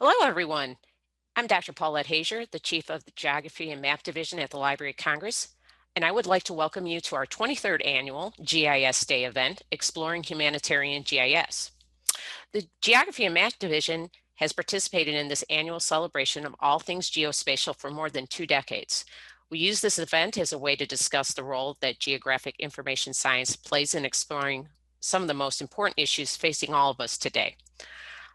Hello, everyone. I'm Dr. Paulette Hazier, the Chief of the Geography and Map Division at the Library of Congress, and I would like to welcome you to our 23rd annual GIS Day event, Exploring Humanitarian GIS. The Geography and Map Division has participated in this annual celebration of all things geospatial for more than 2 decades. We use this event as a way to discuss the role that geographic information science plays in exploring some of the most important issues facing all of us today.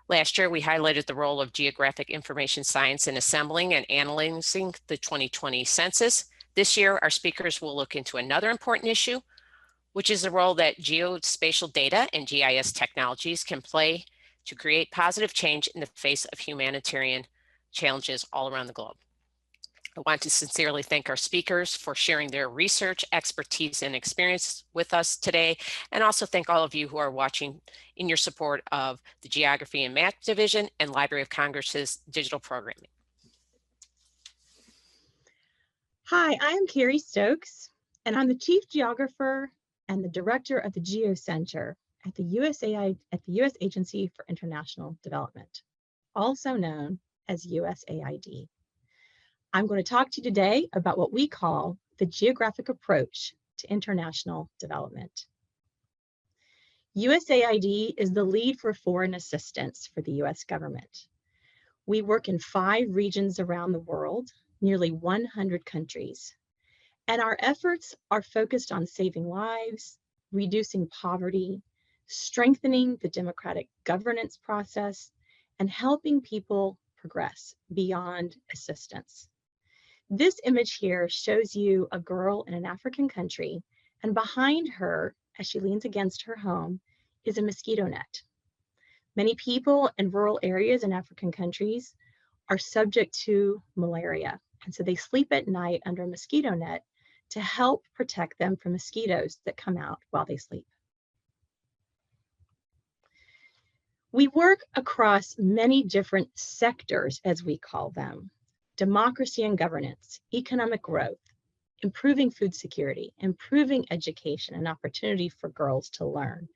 Last year, we highlighted the role of geographic information science in assembling and analyzing the 2020 census. This year, our speakers will look into another important issue, which is the role that geospatial data and GIS technologies can play to create positive change in the face of humanitarian challenges all around the globe. I want to sincerely thank our speakers for sharing their research, expertise, and experience with us today, and also thank all of you who are watching in your support of the Geography and Map Division and Library of Congress's digital programming. Hi, I am Carrie Stokes, and I'm the Chief Geographer and the Director of the Geo Center at the U.S. Agency for International Development, also known as USAID. I'm going to talk to you today about what we call the geographic approach to international development. USAID is the lead for foreign assistance for the U.S. government. We work in 5 regions around the world, nearly 100 countries. And our efforts are focused on saving lives, reducing poverty, strengthening the democratic governance process, and helping people progress beyond assistance. This image here shows you a girl in an African country, and behind her, as she leans against her home, is a mosquito net. Many people in rural areas in African countries are subject to malaria, and so they sleep at night under a mosquito net to help protect them from mosquitoes that come out while they sleep. We work across many different sectors, as we call them: democracy and governance, economic growth, improving food security, improving education and opportunity for girls to learn,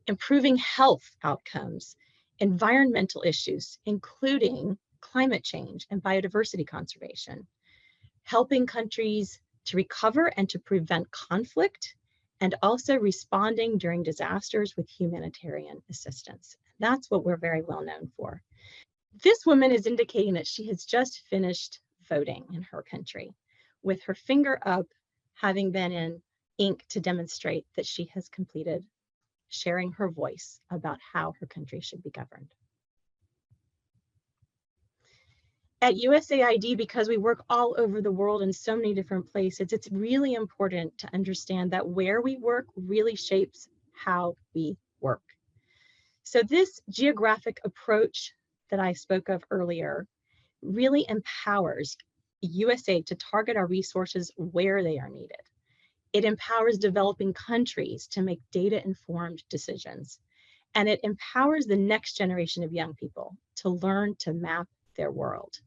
improving health outcomes, environmental issues, including climate change and biodiversity conservation, helping countries to recover and to prevent conflict, and also responding during disasters with humanitarian assistance. That's what we're very well known for. This woman is indicating that she has just finished voting in her country, with her finger up, having been in ink to demonstrate that she has completed sharing her voice about how her country should be governed. At USAID, because we work all over the world in so many different places, it's really important to understand that where we work really shapes how we work. So this geographic approach that I spoke of earlier really empowers USAID to target our resources where they are needed. It empowers developing countries to make data-informed decisions. And it empowers the next generation of young people to learn to map their world.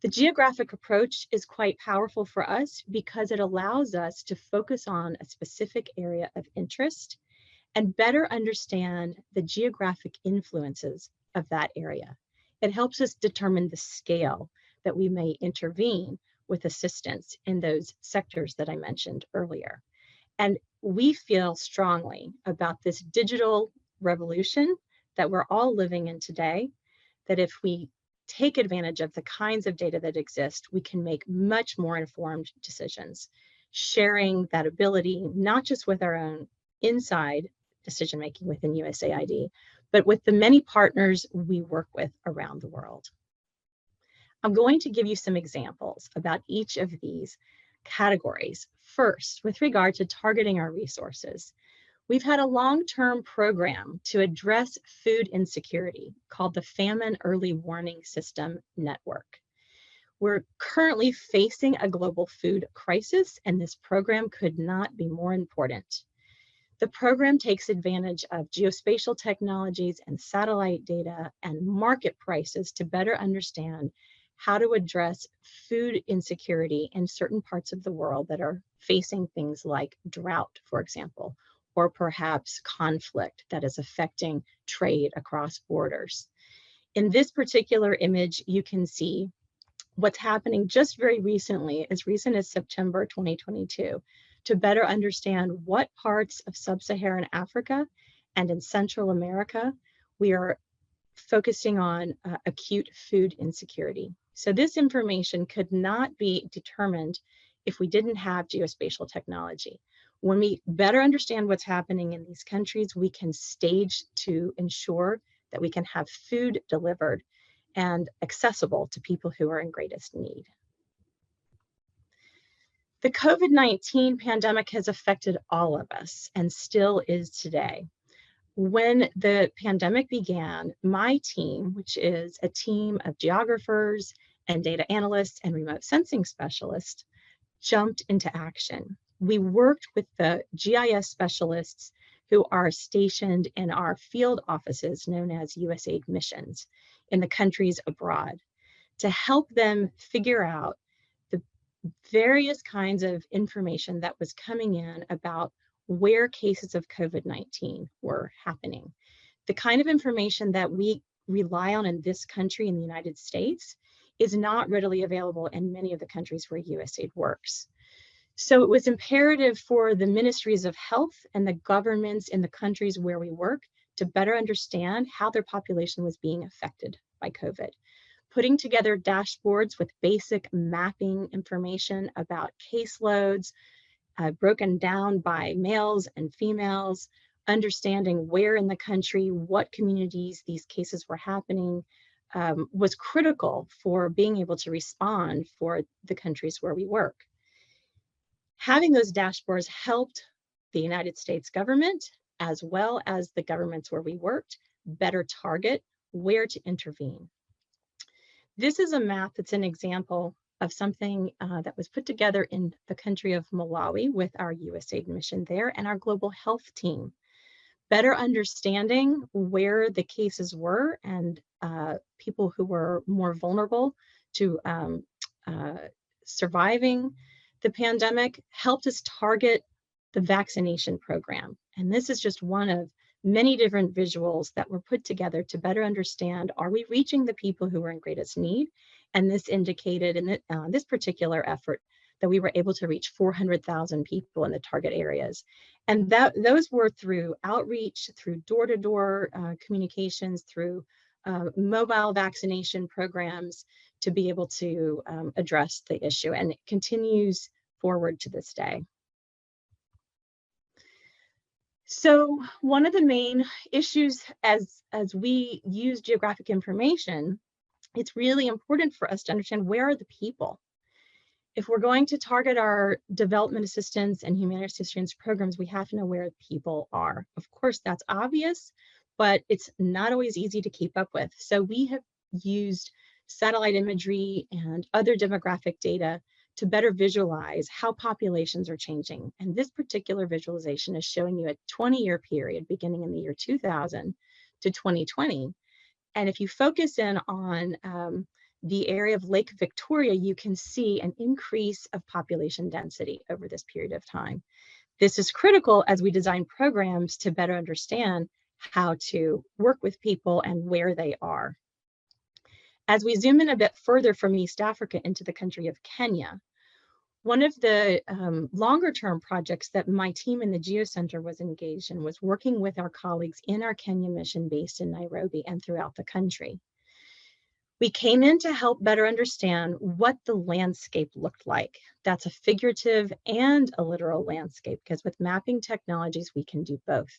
The geographic approach is quite powerful for us because it allows us to focus on a specific area of interest and better understand the geographic influences of that area. It helps us determine the scale that we may intervene with assistance in those sectors that I mentioned earlier. And we feel strongly about this digital revolution that we're all living in today, that if we take advantage of the kinds of data that exist, we can make much more informed decisions, sharing that ability, not just with our own inside decision-making within USAID, but with the many partners we work with around the world. I'm going to give you some examples about each of these categories. First, with regard to targeting our resources, we've had a long-term program to address food insecurity called the Famine Early Warning System Network. We're currently facing a global food crisis, and this program could not be more important. The program takes advantage of geospatial technologies and satellite data and market prices to better understand how to address food insecurity in certain parts of the world that are facing things like drought, for example, or perhaps conflict that is affecting trade across borders. In this particular image, you can see what's happening just very recently, as recent as September 2022, to better understand what parts of sub-Saharan Africa and in Central America we are focusing on acute food insecurity. So this information could not be determined if we didn't have geospatial technology. When we better understand what's happening in these countries, we can stage to ensure that we can have food delivered and accessible to people who are in greatest need. The COVID-19 pandemic has affected all of us and still is today. When the pandemic began, my team, which is a team of geographers and data analysts and remote sensing specialists, jumped into action. We worked with the GIS specialists who are stationed in our field offices known as USAID missions in the countries abroad to help them figure out the various kinds of information that was coming in about where cases of COVID-19 were happening. The kind of information that we rely on in this country, in the United States, is not readily available in many of the countries where USAID works. So it was imperative for the ministries of health and the governments in the countries where we work to better understand how their population was being affected by COVID. Putting together dashboards with basic mapping information about caseloads, broken down by males and females, understanding where in the country, what communities these cases were happening, was critical for being able to respond for the countries where we work. Having those dashboards helped the United States government, as well as the governments where we worked, better target where to intervene. This is a map that's an example of something that was put together in the country of Malawi with our USAID mission there and our global health team. Better understanding where the cases were and people who were more vulnerable to surviving the pandemic helped us target the vaccination program. And this is just one of many different visuals that were put together to better understand, are we reaching the people who are in greatest need? And this indicated in this particular effort that we were able to reach 400,000 people in the target areas. And those were through outreach, through door-to-door communications, through mobile vaccination programs to be able to address the issue, and it continues forward to this day. So one of the main issues as we use geographic information, it's really important for us to understand where are the people. If we're going to target our development assistance and humanitarian assistance programs, we have to know where people are. Of course, that's obvious, but it's not always easy to keep up with. So we have used satellite imagery and other demographic data to better visualize how populations are changing. And this particular visualization is showing you a 20-year period beginning in the year 2000 to 2020. And if you focus in on the area of Lake Victoria, you can see an increase of population density over this period of time. This is critical as we design programs to better understand how to work with people and where they are. As we zoom in a bit further from East Africa into the country of Kenya, one of the longer term projects that my team in the Geo Center was engaged in was working with our colleagues in our Kenya mission based in Nairobi and throughout the country. We came in to help better understand what the landscape looked like. That's a figurative and a literal landscape, because with mapping technologies, we can do both.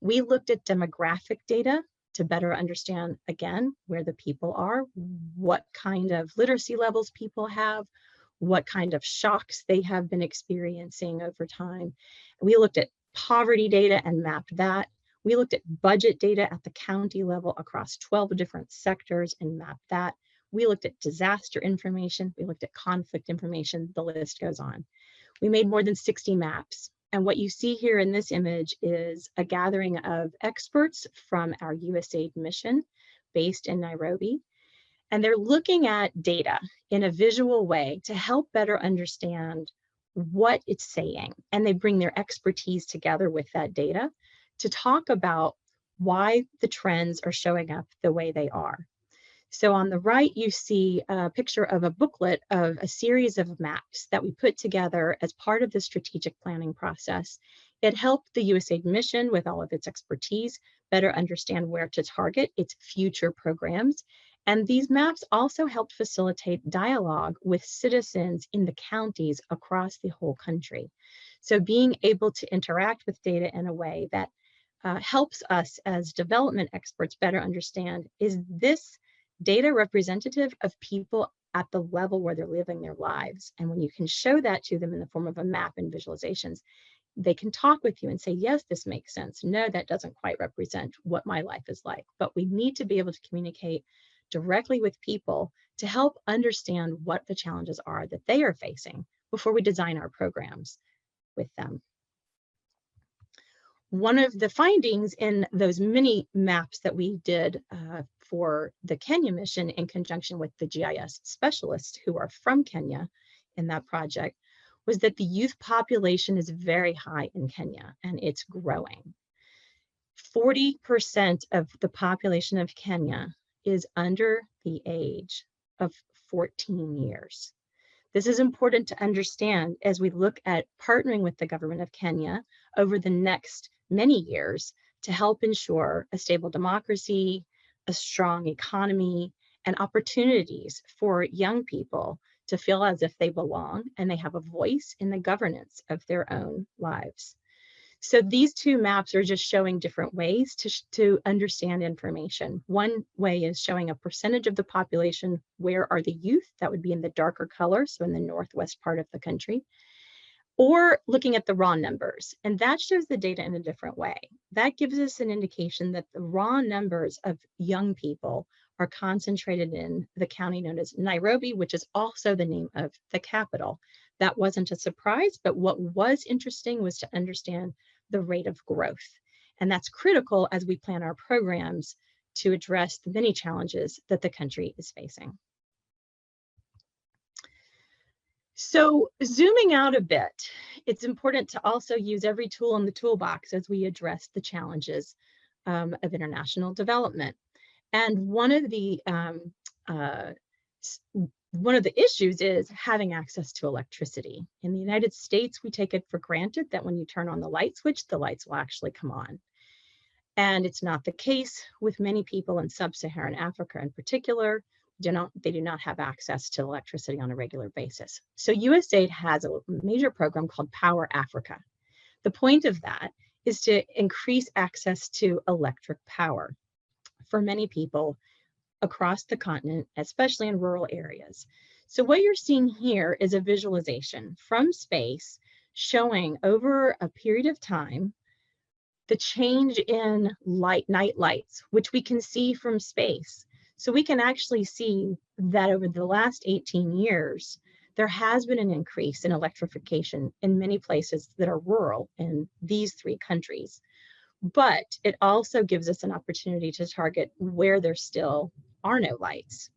We looked at demographic data to better understand, again, where the people are, what kind of literacy levels people have, what kind of shocks they have been experiencing over time. We looked at poverty data and mapped that. We looked at budget data at the county level across 12 different sectors and mapped that. We looked at disaster information. We looked at conflict information. The list goes on. We made more than 60 maps. And what you see here in this image is a gathering of experts from our USAID mission based in Nairobi. And they're looking at data in a visual way to help better understand what it's saying. And they bring their expertise together with that data to talk about why the trends are showing up the way they are. So on the right, you see a picture of a booklet of a series of maps that we put together as part of the strategic planning process. It helped the USAID mission with all of its expertise better understand where to target its future programs. And these maps also helped facilitate dialogue with citizens in the counties across the whole country. So being able to interact with data in a way that helps us as development experts better understand, is this data representative of people at the level where they're living their lives? And when you can show that to them in the form of a map and visualizations, they can talk with you and say, yes, this makes sense. No, that doesn't quite represent what my life is like. But we need to be able to communicate directly with people to help understand what the challenges are that they are facing before we design our programs with them. One of the findings in those mini maps that we did for the Kenya mission in conjunction with the GIS specialists who are from Kenya in that project was that the youth population is very high in Kenya and it's growing. 40% of the population of Kenya is under the age of 14 years. This is important to understand as we look at partnering with the government of Kenya over the next many years to help ensure a stable democracy, a strong economy, and opportunities for young people to feel as if they belong and they have a voice in the governance of their own lives. So these two maps are just showing different ways to understand information. One way is showing a percentage of the population. Where are the youth? That would be in the darker color, so in the northwest part of the country. Or looking at the raw numbers, and that shows the data in a different way. That gives us an indication that the raw numbers of young people are concentrated in the county known as Nairobi, which is also the name of the capital. That wasn't a surprise, but what was interesting was to understand the rate of growth. And that's critical as we plan our programs to address the many challenges that the country is facing. So zooming out a bit, it's important to also use every tool in the toolbox as we address the challenges of international development. And one of the issues is having access to electricity. In the United States, we take it for granted that when you turn on the light switch, the lights will actually come on. And it's not the case with many people in sub-Saharan Africa in particular. They do not have access to electricity on a regular basis. So USAID has a major program called Power Africa. The point of that is to increase access to electric power for many people across the continent, especially in rural areas. So what you're seeing here is a visualization from space showing over a period of time the change in night lights, which we can see from space. So we can actually see that over the last 18 years, there has been an increase in electrification in many places that are rural in these three countries. But it also gives us an opportunity to target where there still are no lights.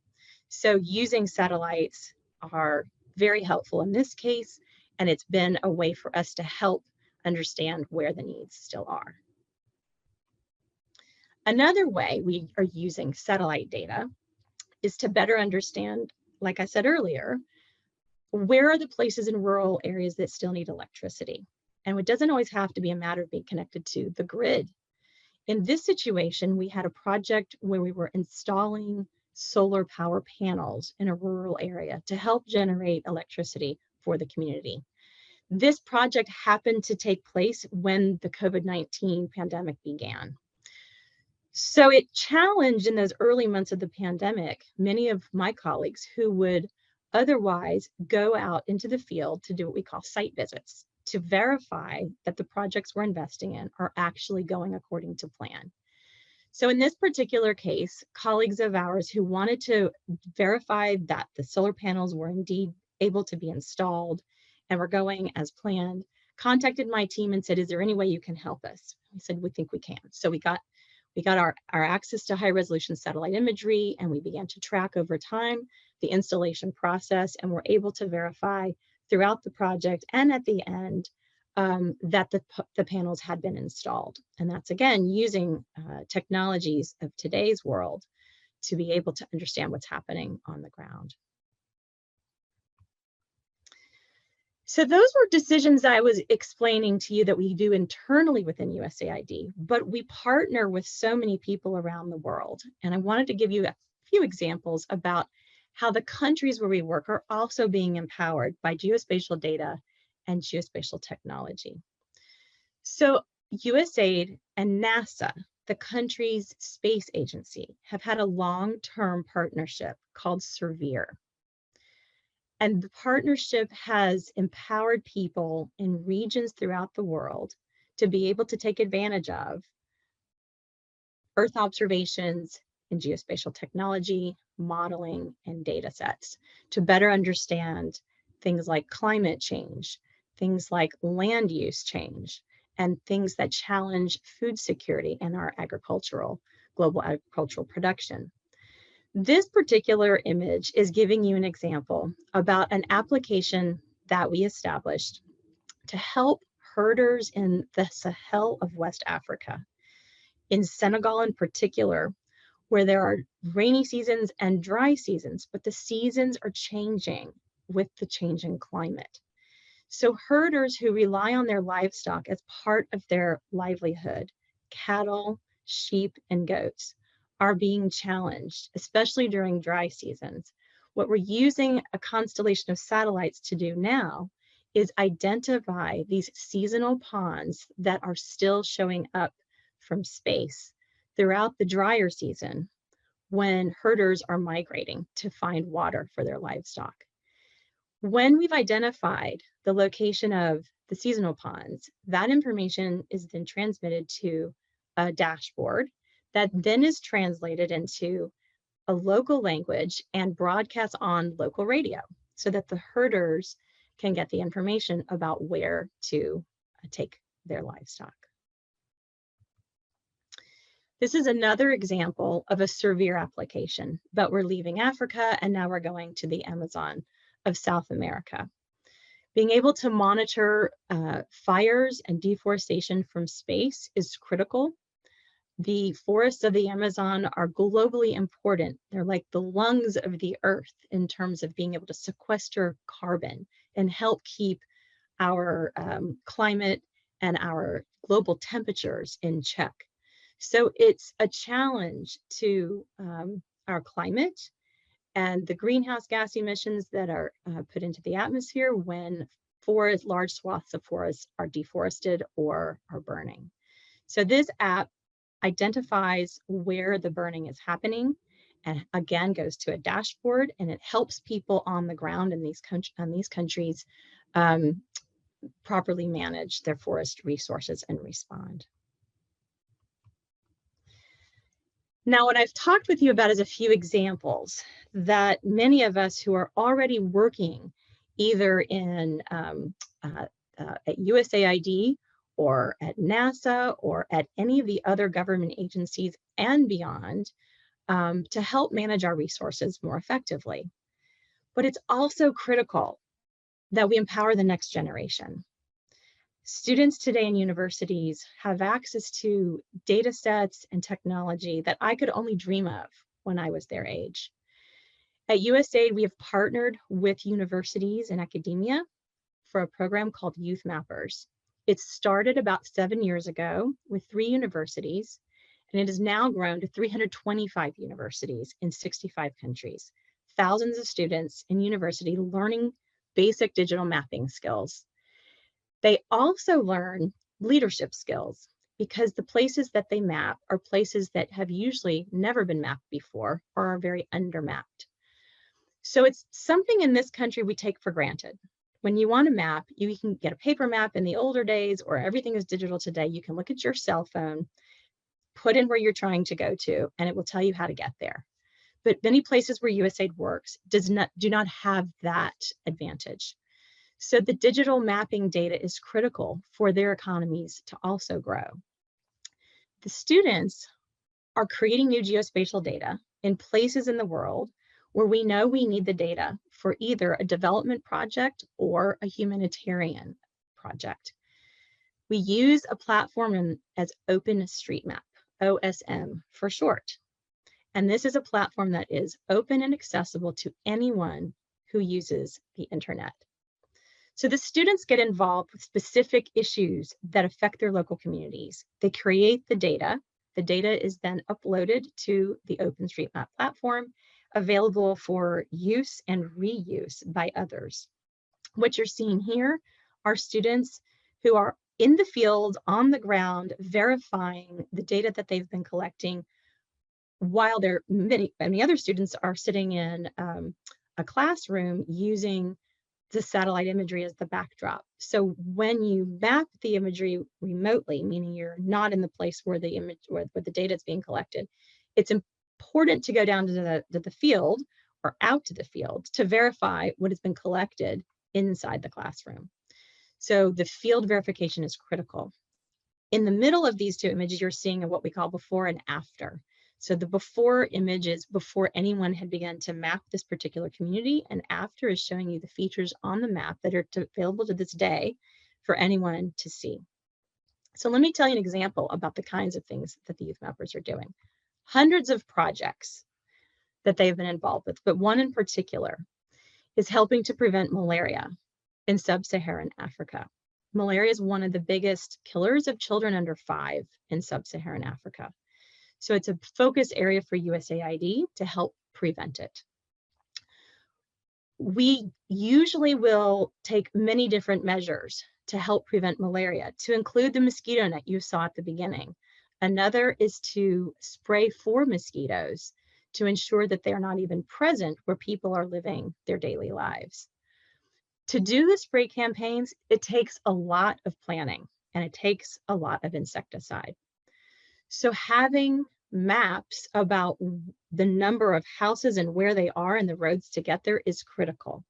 So using satellites are very helpful in this case, and it's been a way for us to help understand where the needs still are. Another way we are using satellite data is to better understand, like I said earlier, where are the places in rural areas that still need electricity? And it doesn't always have to be a matter of being connected to the grid. In this situation, we had a project where we were installing solar power panels in a rural area to help generate electricity for the community. This project happened to take place when the COVID-19 pandemic began. So it challenged in those early months of the pandemic, many of my colleagues who would otherwise go out into the field to do what we call site visits to verify that the projects we're investing in are actually going according to plan. So in this particular case, colleagues of ours who wanted to verify that the solar panels were indeed able to be installed and were going as planned, contacted my team and said, is there any way you can help us? I said, we think we can. So we got our access to high resolution satellite imagery, and we began to track over time the installation process, and we're able to verify throughout the project and at the end that the panels had been installed. And that's again using technologies of today's world to be able to understand what's happening on the ground. So those were decisions I was explaining to you that we do internally within USAID, but we partner with so many people around the world. And I wanted to give you a few examples about how the countries where we work are also being empowered by geospatial data and geospatial technology. So USAID and NASA, the country's space agency, have had a long-term partnership called SERVIR. And the partnership has empowered people in regions throughout the world to be able to take advantage of Earth observations and geospatial technology, modeling, and data sets to better understand things like climate change, things like land use change, and things that challenge food security and our global agricultural production. This particular image is giving you an example about an application that we established to help herders in the Sahel of West Africa, in Senegal in particular, where there are rainy seasons and dry seasons, but the seasons are changing with the changing climate. So herders who rely on their livestock as part of their livelihood, cattle, sheep, and goats, are being challenged, especially during dry seasons. What we're using a constellation of satellites to do now is identify these seasonal ponds that are still showing up from space throughout the drier season when herders are migrating to find water for their livestock. When we've identified the location of the seasonal ponds, that information is then transmitted to a dashboard that then is translated into a local language and broadcast on local radio so that the herders can get the information about where to take their livestock. This is another example of a SERVIR application, but we're leaving Africa and now we're going to the Amazon of South America. Being able to monitor fires and deforestation from space is critical. The forests of the Amazon are globally important. They're like the lungs of the earth in terms of being able to sequester carbon and help keep our climate and our global temperatures in check. So it's a challenge to our climate and the greenhouse gas emissions that are put into the atmosphere when large swaths of forests are deforested or are burning. So this app identifies where the burning is happening and again goes to a dashboard, and it helps people on the ground in these countries properly manage their forest resources and respond. Now, what I've talked with you about is a few examples that many of us who are already working either in at USAID or at NASA or at any of the other government agencies and beyond to help manage our resources more effectively. But it's also critical that we empower the next generation. Students today in universities have access to data sets and technology that I could only dream of when I was their age. At USAID, we have partnered with universities and academia for a program called Youth Mappers. It started about 7 years ago with 3 universities, and it has now grown to 325 universities in 65 countries. Thousands of students in university learning basic digital mapping skills. They also learn leadership skills because the places that they map are places that have usually never been mapped before or are very undermapped. So it's something in this country we take for granted. When you want to map, you can get a paper map in the older days, or everything is digital today. You can look at your cell phone, put in where you're trying to go to, and it will tell you how to get there. But many places where USAID works do not have that advantage. So the digital mapping data is critical for their economies to also grow. The students are creating new geospatial data in places in the world where we know we need the data for either a development project or a humanitarian project. We use a platform as OpenStreetMap, OSM for short. And this is a platform that is open and accessible to anyone who uses the internet. So the students get involved with specific issues that affect their local communities. They create the data. The data is then uploaded to the OpenStreetMap platform, available for use and reuse by others. What you're seeing here are students who are in the field, on the ground, verifying the data that they've been collecting, while many other students are sitting in a classroom using the satellite imagery as the backdrop. So when you map the imagery remotely, meaning you're not in the place where the image where the data is being collected, it's important to go down to the field or out to the field to verify what has been collected inside the classroom. So the field verification is critical. In the middle of these two images, you're seeing what we call before and after. So the before image is before anyone had begun to map this particular community, and after is showing you the features on the map that are available to this day for anyone to see. So let me tell you an example about the kinds of things that the youth mappers are doing. Hundreds of projects that they've been involved with, but one in particular is helping to prevent malaria in sub-Saharan Africa. Malaria is one of the biggest killers of children under 5 in sub-Saharan Africa. So it's a focus area for USAID to help prevent it. We usually will take many different measures to help prevent malaria, to include the mosquito net you saw at the beginning. Another is to spray for mosquitoes to ensure that they're not even present where people are living their daily lives. To do the spray campaigns, it takes a lot of planning and it takes a lot of insecticide. So having maps about the number of houses and where they are and the roads to get there is critical.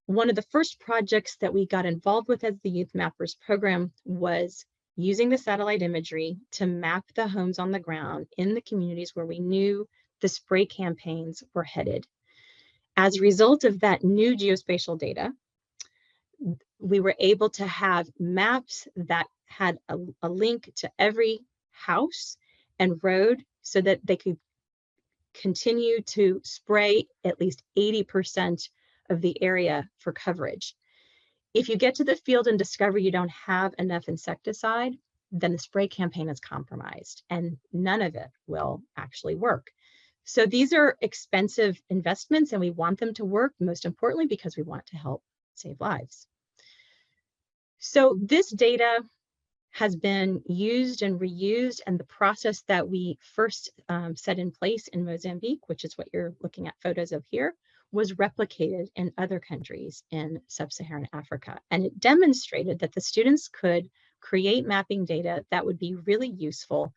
One of the first projects that we got involved with as the Youth Mappers program was using the satellite imagery to map the homes on the ground in the communities where we knew the spray campaigns were headed. As a result of that new geospatial data, we were able to have maps that had a link to every house and road so that they could continue to spray at least 80% of the area for coverage. If you get to the field and discover you don't have enough insecticide, then the spray campaign is compromised and none of it will actually work. So these are expensive investments and we want them to work, most importantly, because we want to help save lives. So this data has been used and reused, and the process that we first set in place in Mozambique, which is what you're looking at photos of here, was replicated in other countries in sub-Saharan Africa. And it demonstrated that the students could create mapping data that would be really useful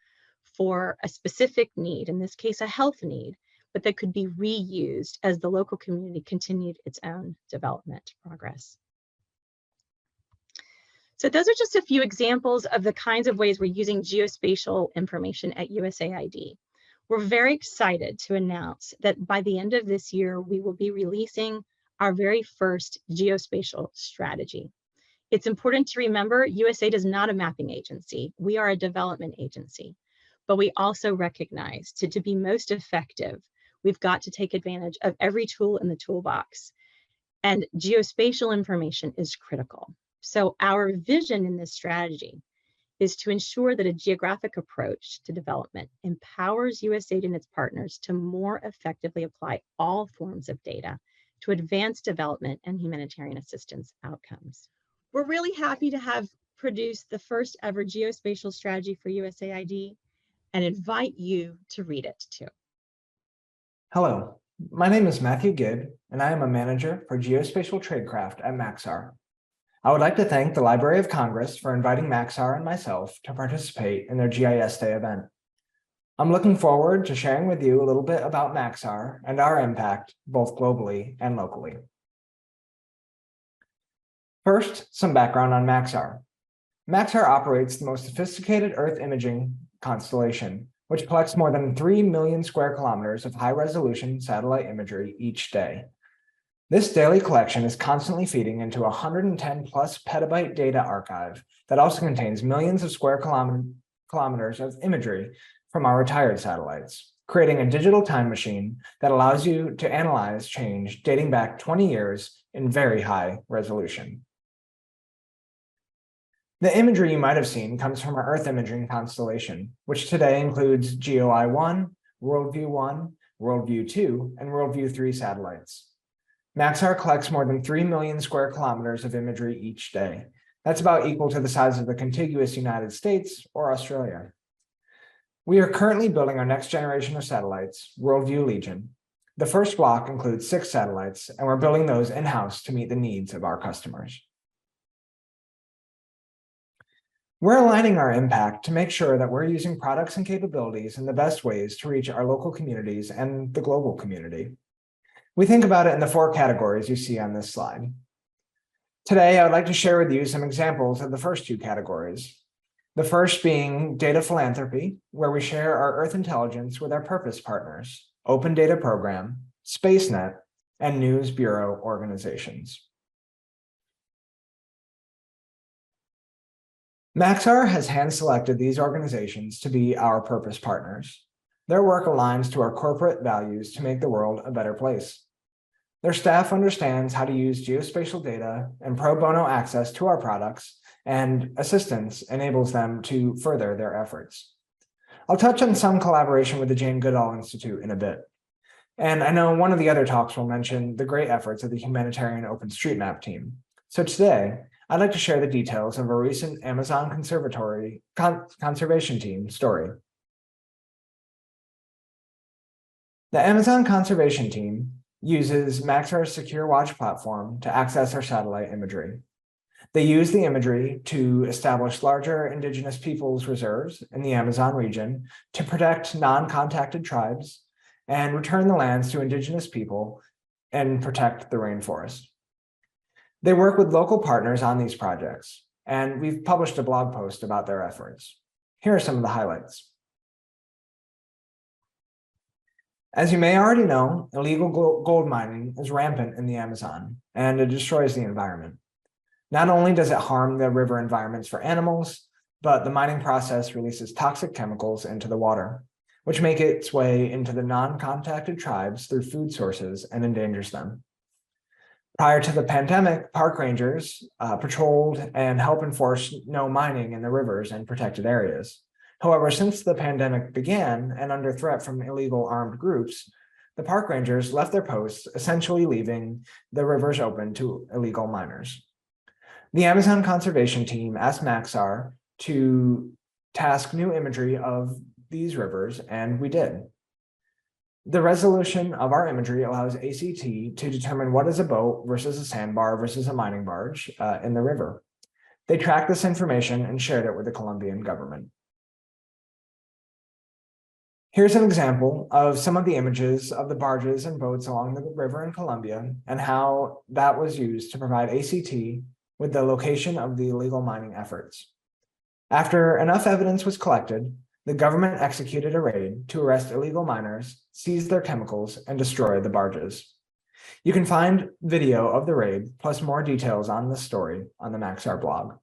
for a specific need, in this case, a health need, but that could be reused as the local community continued its own development progress. So those are just a few examples of the kinds of ways we're using geospatial information at USAID. We're very excited to announce that by the end of this year, we will be releasing our very first geospatial strategy. It's important to remember USAID is not a mapping agency. We are a development agency, but we also recognize to be most effective, we've got to take advantage of every tool in the toolbox, and geospatial information is critical. So our vision in this strategy is to ensure that a geographic approach to development empowers USAID and its partners to more effectively apply all forms of data to advance development and humanitarian assistance outcomes. We're really happy to have produced the first ever geospatial strategy for USAID and invite you to read it too. Hello, my name is Matthew Gibb, and I am a manager for geospatial tradecraft at Maxar. I would like to thank the Library of Congress for inviting Maxar and myself to participate in their GIS Day event. I'm looking forward to sharing with you a little bit about Maxar and our impact, both globally and locally. First, some background on Maxar. Maxar operates the most sophisticated Earth imaging constellation, which collects more than 3 million square kilometers of high-resolution satellite imagery each day. This daily collection is constantly feeding into a 110 plus petabyte data archive that also contains millions of square kilometers of imagery from our retired satellites. creating a digital time machine that allows you to analyze change dating back 20 years in very high resolution. The imagery you might have seen comes from our Earth imaging constellation, which today includes GeoEye-1, WorldView-1, WorldView-2, and WorldView-3 satellites. Maxar collects more than 3 million square kilometers of imagery each day. That's about equal to the size of the contiguous United States or Australia. We are currently building our next generation of satellites, WorldView Legion. The first block includes 6 satellites, and we're building those in-house to meet the needs of our customers. We're aligning our impact to make sure that we're using products and capabilities in the best ways to reach our local communities and the global community. We think about it in the 4 categories you see on this slide. Today, I would like to share with you some examples of the first 2 categories. The first being data philanthropy, where we share our Earth intelligence with our purpose partners, Open Data Program, SpaceNet, and News Bureau organizations. Maxar has hand-selected these organizations to be our purpose partners. Their work aligns to our corporate values to make the world a better place. Their staff understands how to use geospatial data and pro bono access to our products, and assistance enables them to further their efforts. I'll touch on some collaboration with the Jane Goodall Institute in a bit. And I know one of the other talks will mention the great efforts of the Humanitarian OpenStreetMap team. So today, I'd like to share the details of a recent Amazon Conservation Team story. The Amazon Conservation Team uses Maxar's Secure Watch platform to access our satellite imagery. They use the imagery to establish larger indigenous peoples reserves in the Amazon region to protect non-contacted tribes and return the lands to indigenous people and protect the rainforest. They work with local partners on these projects, and we've published a blog post about their efforts. Here are some of the highlights. As you may already know, illegal gold mining is rampant in the Amazon, and it destroys the environment. Not only does it harm the river environments for animals, but the mining process releases toxic chemicals into the water, which make its way into the non-contacted tribes through food sources and endangers them. Prior to the pandemic, park rangers patrolled and helped enforce no mining in the rivers and protected areas. However, since the pandemic began and under threat from illegal armed groups, the park rangers left their posts, essentially leaving the rivers open to illegal miners. The Amazon Conservation Team asked Maxar to task new imagery of these rivers, and we did. The resolution of our imagery allows ACT to determine what is a boat versus a sandbar versus a mining barge in the river. They tracked this information and shared it with the Colombian government. Here's an example of some of the images of the barges and boats along the river in Colombia and how that was used to provide ACT with the location of the illegal mining efforts. After enough evidence was collected, the government executed a raid to arrest illegal miners, seize their chemicals, and destroy the barges. You can find video of the raid, plus more details on this story on the Maxar blog.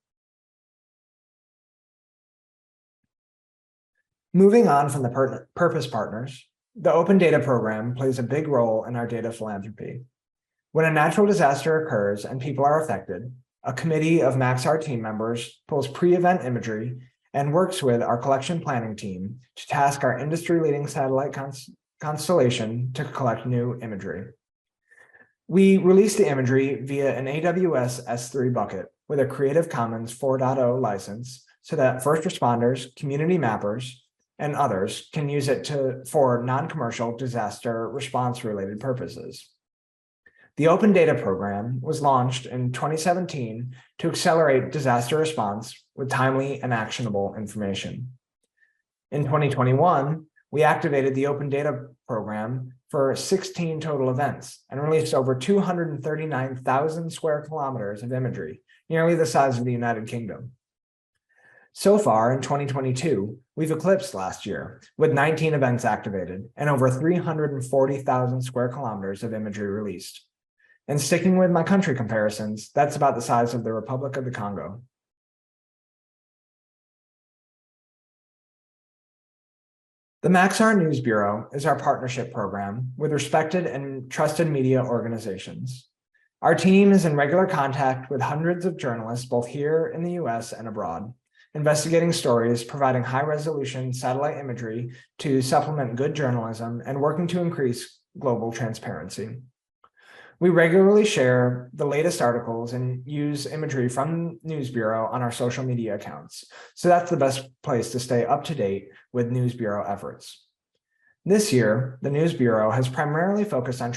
Moving on from the purpose partners, the Open Data Program plays a big role in our data philanthropy. When a natural disaster occurs and people are affected, a committee of Maxar team members pulls pre-event imagery and works with our collection planning team to task our industry-leading satellite constellation to collect new imagery. We release the imagery via an AWS S3 bucket with a Creative Commons 4.0 license so that first responders, community mappers, and others can use it for non-commercial disaster response-related purposes. The Open Data Program was launched in 2017 to accelerate disaster response with timely and actionable information. In 2021, we activated the Open Data Program for 16 total events and released over 239,000 square kilometers of imagery, nearly the size of the United Kingdom. So far in 2022, we've eclipsed last year with 19 events activated and over 340,000 square kilometers of imagery released. And sticking with my country comparisons, that's about the size of the Republic of the Congo. The Maxar News Bureau is our partnership program with respected and trusted media organizations. Our team is in regular contact with hundreds of journalists, both here in the US and abroad, investigating stories, providing high-resolution satellite imagery to supplement good journalism, and working to increase global transparency. We regularly share the latest articles and use imagery from News Bureau on our social media accounts. So that's the best place to stay up to date with News Bureau efforts. This year, the News Bureau has primarily focused on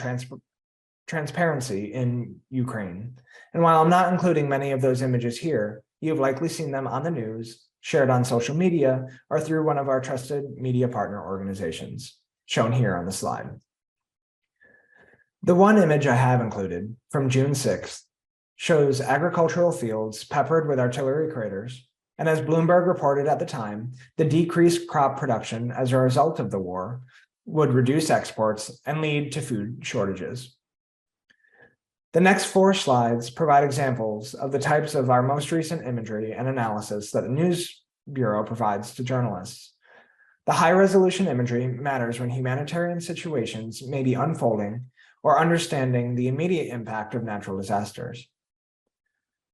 transparency in Ukraine. And while I'm not including many of those images here, you've likely seen them on the news, shared on social media, or through one of our trusted media partner organizations, shown here on the slide. The one image I have included from June 6th shows agricultural fields peppered with artillery craters, and as Bloomberg reported at the time, the decreased crop production as a result of the war would reduce exports and lead to food shortages. The next 4 slides provide examples of the types of our most recent imagery and analysis that the News Bureau provides to journalists. The high-resolution imagery matters when humanitarian situations may be unfolding or understanding the immediate impact of natural disasters.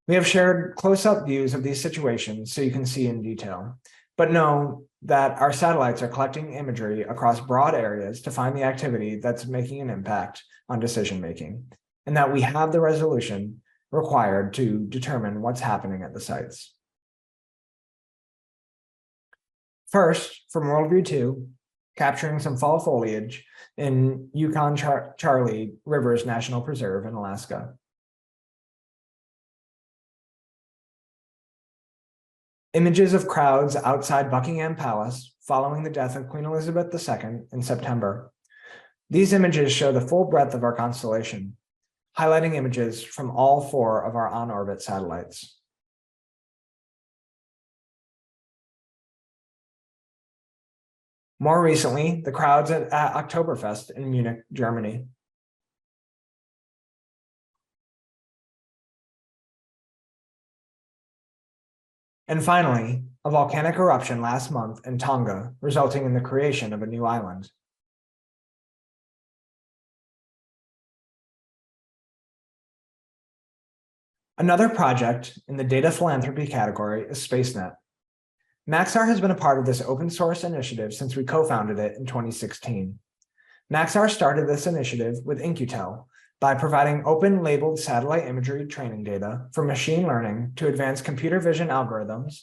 We have shared close-up views of these situations so you can see in detail, but know that our satellites are collecting imagery across broad areas to find the activity that's making an impact on decision-making, and that we have the resolution required to determine what's happening at the sites. First, from Worldview 2, capturing some fall foliage in Yukon-Charlie Rivers National Preserve in Alaska. Images of crowds outside Buckingham Palace following the death of Queen Elizabeth II in September. These images show the full breadth of our constellation, highlighting images from all 4 of our on-orbit satellites. More recently, the crowds at Oktoberfest in Munich, Germany. And finally, a volcanic eruption last month in Tonga, resulting in the creation of a new island. Another project in the data philanthropy category is SpaceNet. Maxar has been a part of this open source initiative since we co-founded it in 2016. Maxar started this initiative with In-Q-Tel by providing open labeled satellite imagery training data for machine learning to advance computer vision algorithms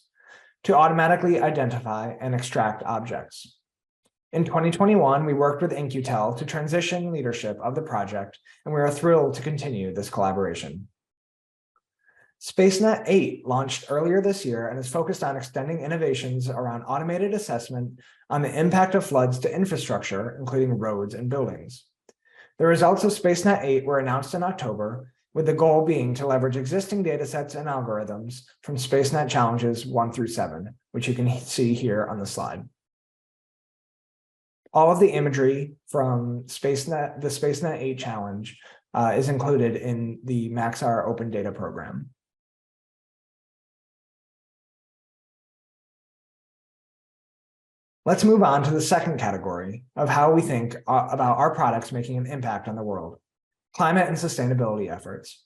to automatically identify and extract objects. In 2021, we worked with In-Q-Tel to transition leadership of the project, and we are thrilled to continue this collaboration. SpaceNet 8 launched earlier this year and is focused on extending innovations around automated assessment on the impact of floods to infrastructure, including roads and buildings. The results of SpaceNet 8 were announced in October, with the goal being to leverage existing datasets and algorithms from SpaceNet challenges 1 through 7, which you can see here on the slide. All of the imagery from the SpaceNet 8 challenge is included in the Maxar Open Data Program. Let's move on to the second category of how we think about our products making an impact on the world: climate and sustainability efforts.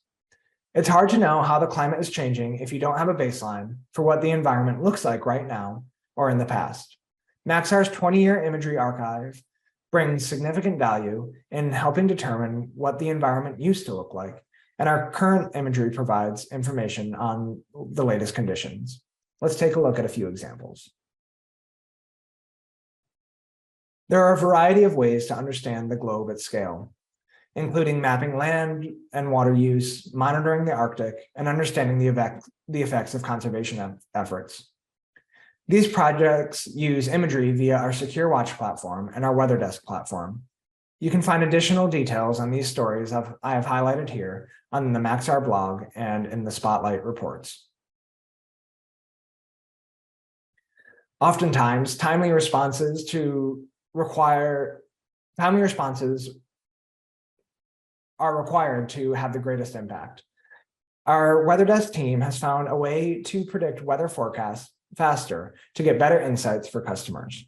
It's hard to know how the climate is changing if you don't have a baseline for what the environment looks like right now or in the past. Maxar's 20-year imagery archive brings significant value in helping determine what the environment used to look like, and our current imagery provides information on the latest conditions. Let's take a look at a few examples. There are a variety of ways to understand the globe at scale, including mapping land and water use, monitoring the Arctic, and understanding the effects of conservation efforts. These projects use imagery via our Secure Watch platform and our Weather Desk platform. You can find additional details on these stories I have highlighted here on the Maxar blog and in the Spotlight reports. Oftentimes, timely responses are required to have the greatest impact. Our Weather Desk team has found a way to predict weather forecasts faster to get better insights for customers.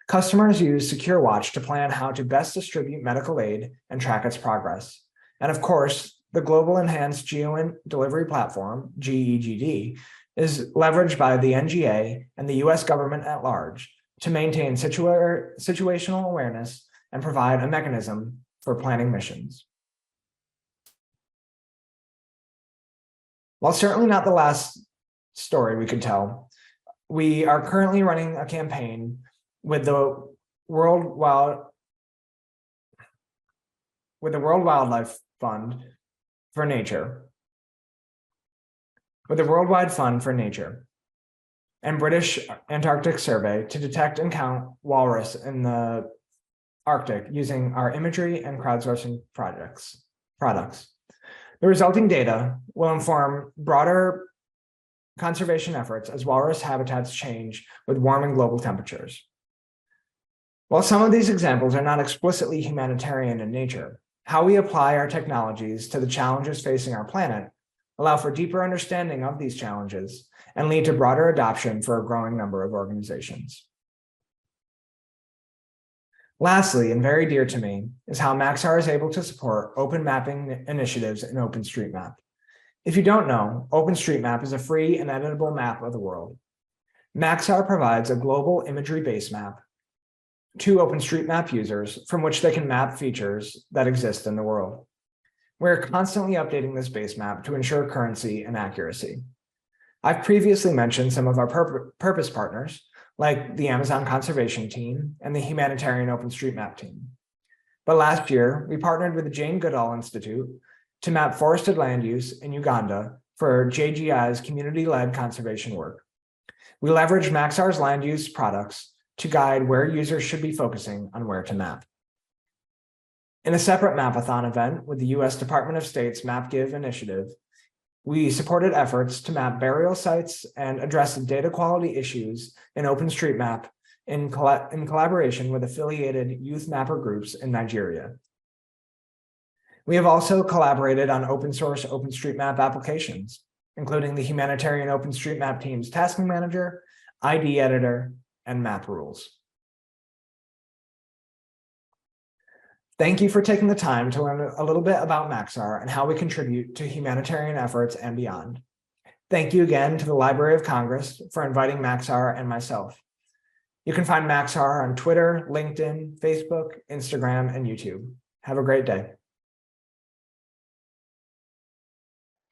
Customers use SecureWatch to plan how to best distribute medical aid and track its progress. And of course, the Global Enhanced Geo Delivery Platform, GEGD, is leveraged by the NGA and the US government at large to maintain situational awareness and provide a mechanism for planning missions. While certainly not the last story we could tell, we are currently running a campaign with the World Wildlife Fund for Nature, with the Worldwide Fund for Nature and British Antarctic Survey to detect and count walrus in the Arctic using our imagery and crowdsourcing products. The resulting data will inform broader conservation efforts as walrus habitats change with warming global temperatures. While some of these examples are not explicitly humanitarian in nature, how we apply our technologies to the challenges facing our planet allow for deeper understanding of these challenges and lead to broader adoption for a growing number of organizations. Lastly, and very dear to me, is how Maxar is able to support open mapping initiatives in OpenStreetMap. If you don't know, OpenStreetMap is a free and editable map of the world. Maxar provides a global imagery-based map to OpenStreetMap users from which they can map features that exist in the world. We're constantly updating this base map to ensure currency and accuracy. I've previously mentioned some of our purpose partners, like the Amazon Conservation Team and the Humanitarian OpenStreetMap team. But last year, we partnered with the Jane Goodall Institute to map forested land use in Uganda for JGI's community-led conservation work. We leveraged Maxar's land use products to guide where users should be focusing on where to map. In a separate Mapathon event with the US Department of State's MapGive initiative, we supported efforts to map burial sites and address data quality issues in OpenStreetMap in collaboration with affiliated youth mapper groups in Nigeria. We have also collaborated on open source OpenStreetMap applications, including the Humanitarian OpenStreetMap team's tasking manager, ID editor, and map rules. Thank you for taking the time to learn a little bit about Maxar and how we contribute to humanitarian efforts and beyond. Thank you again to the Library of Congress for inviting Maxar and myself. You can find Maxar on Twitter, LinkedIn, Facebook, Instagram, and YouTube. Have a great day.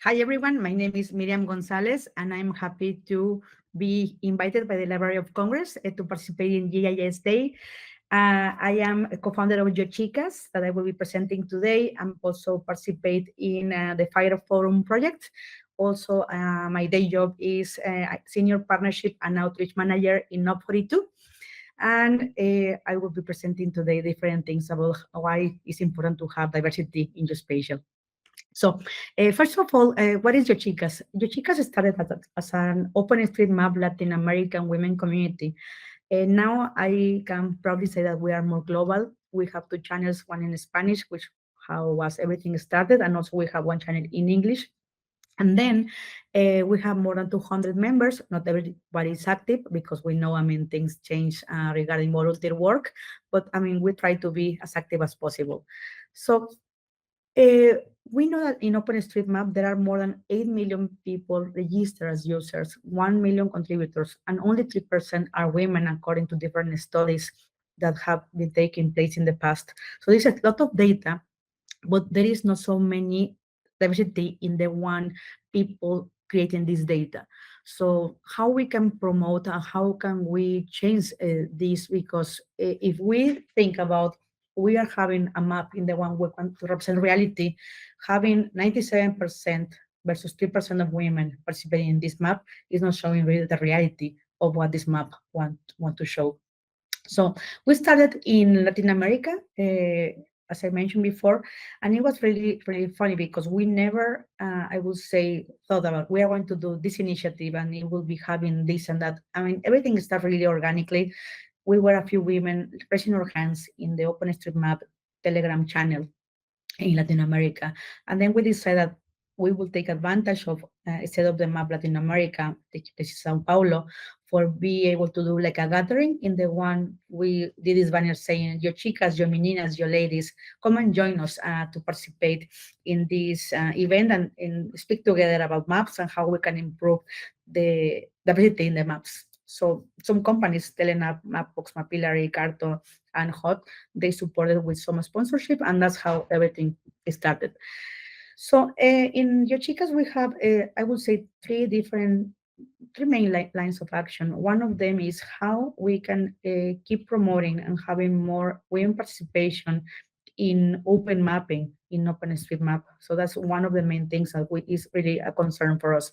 Hi, everyone. My name is Miriam Gonzalez, and I'm happy to be invited by the Library of Congress to participate in GIS Day. I am a co-founder of GeoChicas that I will be presenting today. I'm also participate in the Fire Forum project. Also, my day job is Senior Partnership and Outreach Manager in NOP42. And I will be presenting today different things about why it's important to have diversity in geospatial. So first of all, what is GeoChicas? GeoChicas started as an OpenStreetMap Latin American women community. Now I can proudly say that we are more global. We have 2 channels, one in Spanish, which how was everything started, and also we have 1 channel in English. And then we have more than 200 members. Not everybody is active because we know, things change regarding volunteer work, but we try to be as active as possible. So we know that in OpenStreetMap, there are more than 8 million people registered as users, 1 million contributors, and only 3% are women, according to different studies that have been taking place in the past. So there's a lot of data, but there is not so many diversity in the one people creating this data. So how we can promote and how can we change this? Because if we think about we are having a map in the one we want to represent reality, having 97% versus 3% of women participating in this map is not showing really the reality of what this map want to show. So we started in Latin America, as I mentioned before, and it was really, really funny because we never, I would say, thought about we are going to do this initiative and it will be having this and that. Everything started really organically. We were a few women raising our hands in the OpenStreetMap Telegram channel in Latin America. And then we decided we will take advantage of, instead of the map Latin America, this is Sao Paulo, for be able to do like a gathering. In the one we did this banner saying, "Yo chicas, yo meninas, yo ladies, come and join us to participate in this event and speak together about maps and how we can improve the diversity in the maps." So some companies, Telenap, Mapbox, Mapillary, Carto, and Hot, they supported with some sponsorship, and that's how everything started. So in Yo Chicas, we have, I would say, three main lines of action. One of them is how we can keep promoting and having more women participation in open mapping, in OpenStreetMap. So that's one of the main things that is really a concern for us.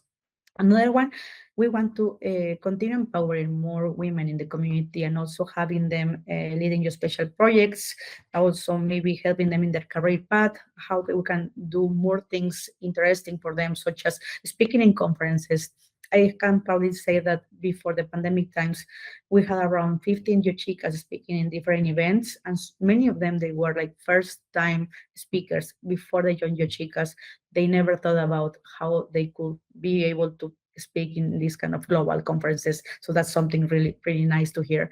Another one, we want to continue empowering more women in the community and also having them leading geospatial projects, also maybe helping them in their career path, how we can do more things interesting for them, such as speaking in conferences. I can probably say that before the pandemic times, we had around 15 Yochicas speaking in different events, and many of them, they were like first-time speakers. Before they joined Yochicas, they never thought about how they could be able to speak in these kind of global conferences. So that's something really, really nice to hear.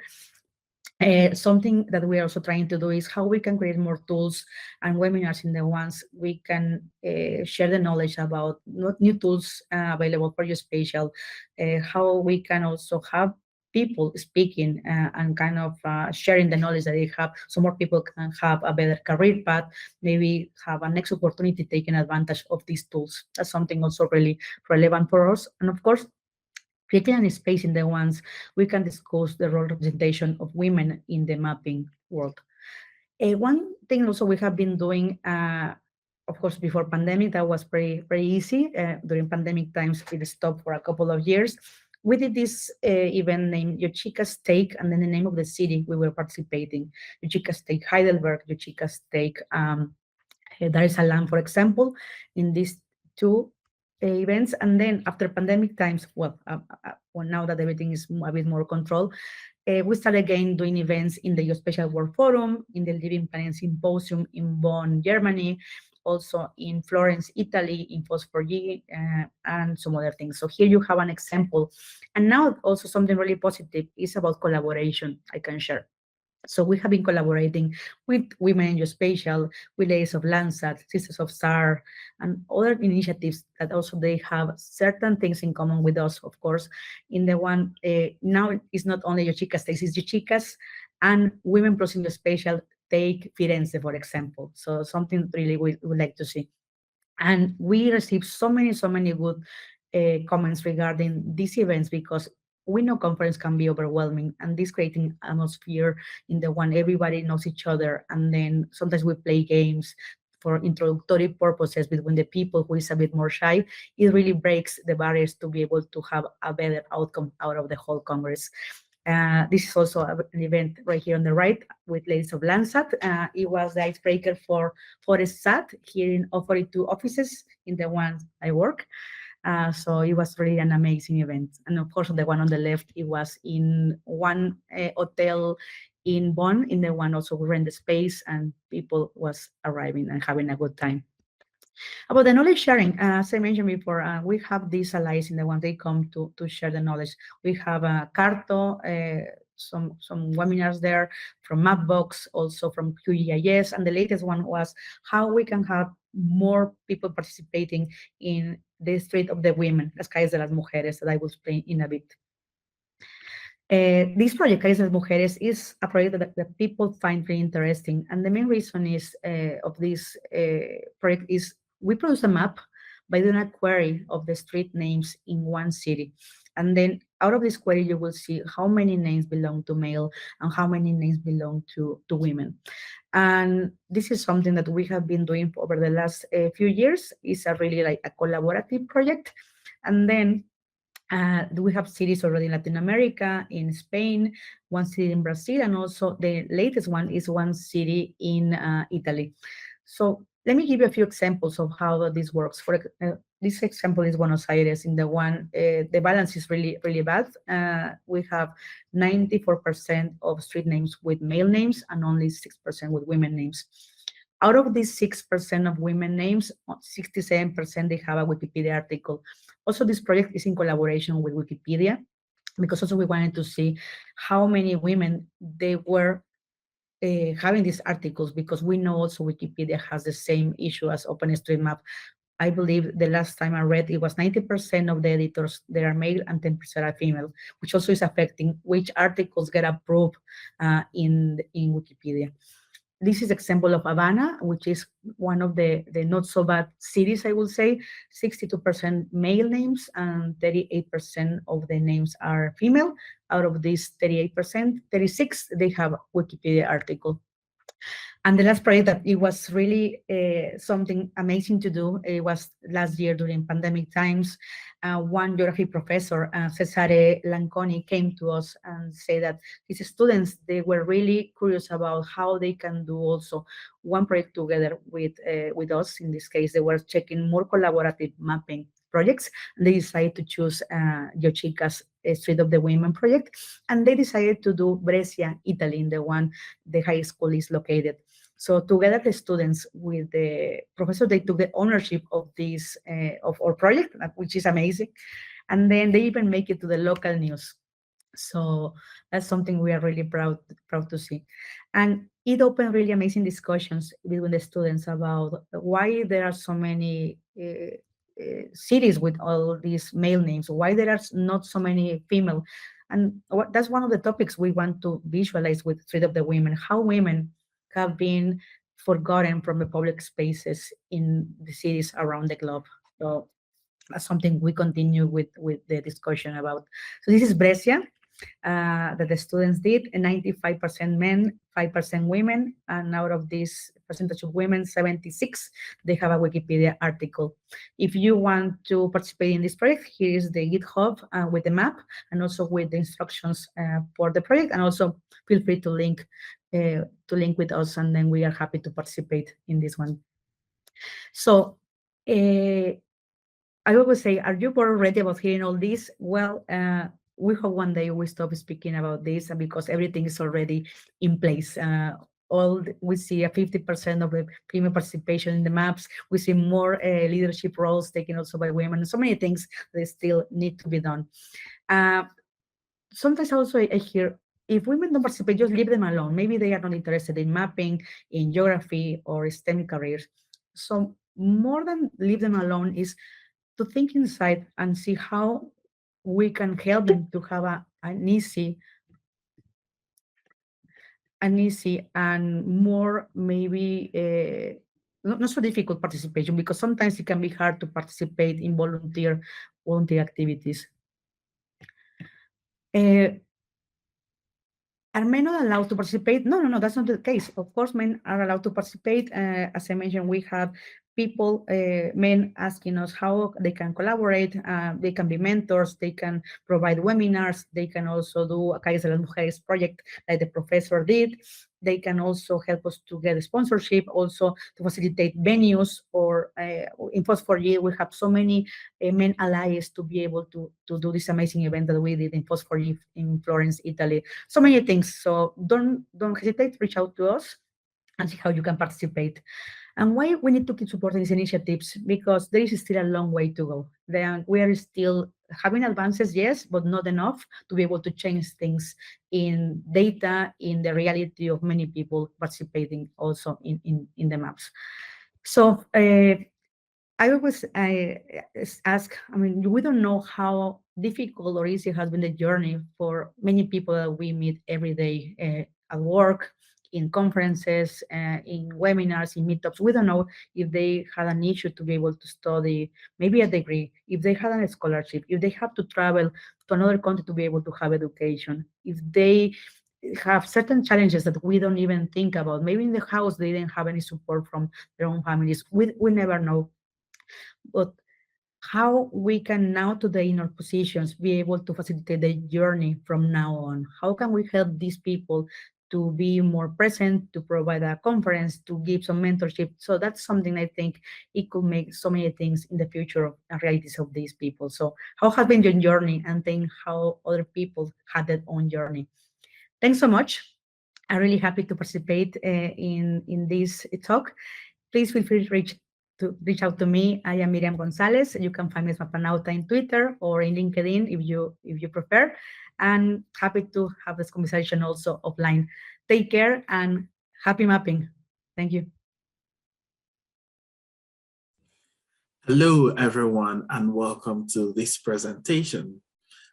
Something that we are also trying to do is how we can create more tools and webinars in the ones we can share the knowledge about new tools available for geospatial, how we can also have people speaking and kind of sharing the knowledge that they have, so more people can have a better career path, maybe have a next opportunity taking advantage of these tools. That's something also really relevant for us. And of course, creating a space in the ones we can discuss the role representation of women in the mapping world. One thing also we have been doing, of course, before pandemic, that was pretty easy. During pandemic times, it stopped for a couple of years. We did this event named Yo Chicas Take, and then the name of the city we were participating. Yo Chicas Take Heidelberg, Yo Chicas Take Dar es Salaam, for example, in these two events. And then after pandemic times, well, now that everything is a bit more controlled, we started again doing events in the Geospatial World Forum, in the Living Planet Symposium in Bonn, Germany, also in Florence, Italy, in Phos4G, and some other things. So here you have an example. And now also something really positive is about collaboration I can share. So we have been collaborating with Women in Geospatial, with Ladies of Landsat, Sisters of SAR, and other initiatives that also they have certain things in common with us, of course. In the one, now it's not only Yo Chicas Takes, it's Yo Chicas and Women Plus in Geospatial Take Firenze, for example. So something really we would like to see. And we received so many good comments regarding these events, because we know conference can be overwhelming, and this creating atmosphere in the one everybody knows each other, and then sometimes we play games for introductory purposes between the people who is a bit more shy. It really breaks the barriers to be able to have a better outcome out of the whole Congress. This is also an event right here on the right with Ladies of Landsat. It was the icebreaker for ForestSat here in all 42 offices in the one I work. So it was really an amazing event. And of course, the one on the left, it was in one hotel in Bonn. In the one also we rent the space and people was arriving and having a good time. About the knowledge sharing, as I mentioned before, we have these allies in the one they come to share the knowledge. We have Carto, some webinars there from Mapbox, also from QGIS, and the latest one was how we can have more people participating in the Street of the Women, Las Calles de las Mujeres, that I will explain in a bit. This project, Calles de las Mujeres, is a project that people find really interesting, and the main reason is of this project is we produce a map by doing a query of the street names in one city. And then out of this query, you will see how many names belong to male and how many names belong to women. And this is something that we have been doing over the last few years. It's a really like a collaborative project. And then we have cities already in Latin America, in Spain, one city in Brazil, and also the latest one is one city in Italy. So let me give you a few examples of how this works. For this example is Buenos Aires. In the one, the balance is really bad. We have 94% of street names with male names and only 6% with women names. Out of these 6% of women names, 67% they have a Wikipedia article. Also, this project is in collaboration with Wikipedia, because also we wanted to see how many women they were having these articles, because we know also Wikipedia has the same issue as OpenStreetMap. I believe the last time I read, it was 90% of the editors that are male and 10% are female, which also is affecting which articles get approved in Wikipedia. This is example of Havana, which is one of the not so bad cities, I would say. 62% male names and 38% of the names are female. Out of these 38%, 36, they have Wikipedia article. And the last project that it was really something amazing to do, it was last year during pandemic times. One geography professor, Cesare Lanconi, came to us and said that his students, they were really curious about how they can do also one project together with us. In this case, they were checking more collaborative mapping projects. They decided to choose Yochica's Street of the Women project, and they decided to do Brescia, Italy, in the one the high school is located. So together, the students with the professor, they took the ownership of this of our project, which is amazing, and then they even make it to the local news. So that's something we are really proud to see. And it opened really amazing discussions between the students about why there are so many cities with all these male names, why there are not so many female. And that's one of the topics we want to visualize with Street of the Women, how women have been forgotten from the public spaces in the cities around the globe. So that's something we continue with the discussion about. So this is Brescia, that the students did, 95% men, 5% women, and out of this percentage of women, 76, they have a Wikipedia article. If you want to participate in this project, here is the GitHub with the map and also with the instructions for the project, and also feel free to link with us, and then we are happy to participate in this one. So I always say, are you bored already about hearing all this? Well, we hope one day we stop speaking about this, because everything is already in place. We see a 50% of the female participation in the maps. We see more leadership roles taken also by women. So many things that still need to be done. Sometimes also I hear, if women don't participate, just leave them alone. Maybe they are not interested in mapping, in geography, or STEM careers. So more than leave them alone is to think inside and see how we can help them to have an easy and more maybe not so difficult participation, because sometimes it can be hard to participate in volunteer activities. Are men not allowed to participate? No, that's not the case. Of course, men are allowed to participate. As I mentioned, we have people, men asking us how they can collaborate. They can be mentors. They can provide webinars. They can also do a Calles de las Mujeres project like the professor did. They can also help us to get a sponsorship, also to facilitate venues, or in Post4G, we have so many men allies to be able to do this amazing event that we did in Post4G in Florence, Italy. So many things. So don't hesitate, reach out to us and see how you can participate. And why we need to keep supporting these initiatives? Because there is still a long way to go. Then we are still having advances, yes, but not enough to be able to change things in data, in the reality of many people participating also in the maps. So I always ask, I mean, we don't know how difficult or easy has been the journey for many people that we meet every day at work, in conferences, in webinars, in meetups. We don't know if they had an issue to be able to study, maybe a degree, if they had a scholarship, if they have to travel to another country to be able to have education, if they have certain challenges that we don't even think about. Maybe in the house, they didn't have any support from their own families. We never know. But how we can now today in our positions be able to facilitate the journey from now on? How can we help these people to be more present, to provide a conference, to give some mentorship? So that's something I think it could make so many things in the future and realities of these people. So how has been your journey, and then how other people had their own journey? Thanks so much. I'm really happy to participate in this talk. Please feel free to reach out to me. I am Miriam Gonzalez. You can find me as Mapanauta in Twitter or in LinkedIn if you prefer. And happy to have this conversation also offline. Take care and happy mapping. Thank you. Hello, everyone, and welcome to this presentation.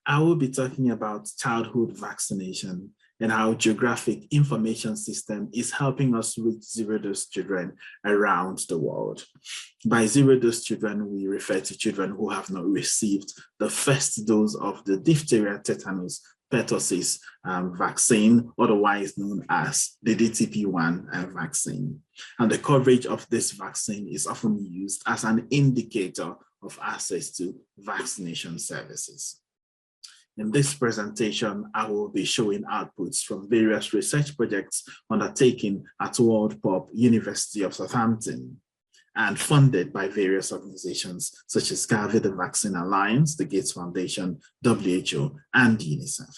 I will be talking about childhood vaccination and how geographic information system is helping us reach zero-dose children around the world. By zero-dose children, we refer to children who have not received the first dose of the diphtheria, tetanus, pertussis vaccine, otherwise known as the DTP1 vaccine. And the coverage of this vaccine is often used as an indicator of access to vaccination services. In this presentation, I will be showing outputs from various research projects undertaken at World Pop University of Southampton and funded by various organizations such as Gavi, the Vaccine Alliance, the Gates Foundation, WHO, and UNICEF.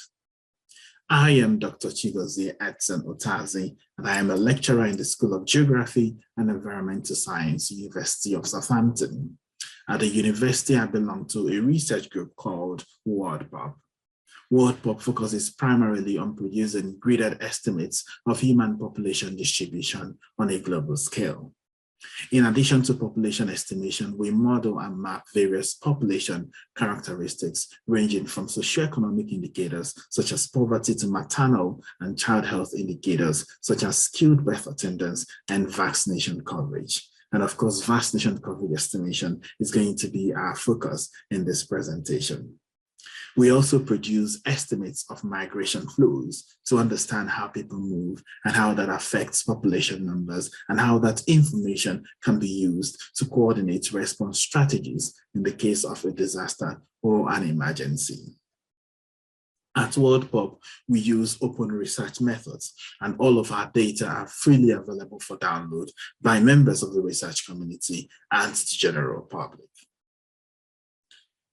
I am Dr. Chigozie Edson Otazi, and I am a lecturer in the School of Geography and Environmental Science, University of Southampton. At the university, I belong to a research group called World Pop. World Pop focuses primarily on producing graded estimates of human population distribution on a global scale. In addition to population estimation, we model and map various population characteristics ranging from socioeconomic indicators such as poverty to maternal and child health indicators such as skilled birth attendance and vaccination coverage. And of course, vaccination coverage estimation is going to be our focus in this presentation. We also produce estimates of migration flows to understand how people move and how that affects population numbers and how that information can be used to coordinate response strategies in the case of a disaster or an emergency. At World Pop, we use open research methods, and all of our data are freely available for download by members of the research community and the general public.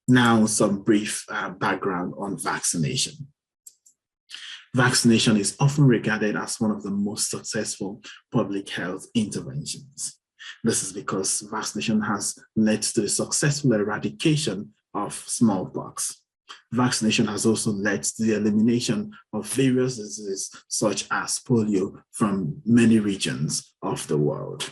Now, some brief background on vaccination. Vaccination is often regarded as one of the most successful public health interventions. This is because vaccination has led to the successful eradication of smallpox. Vaccination has also led to the elimination of various diseases such as polio from many regions of the world.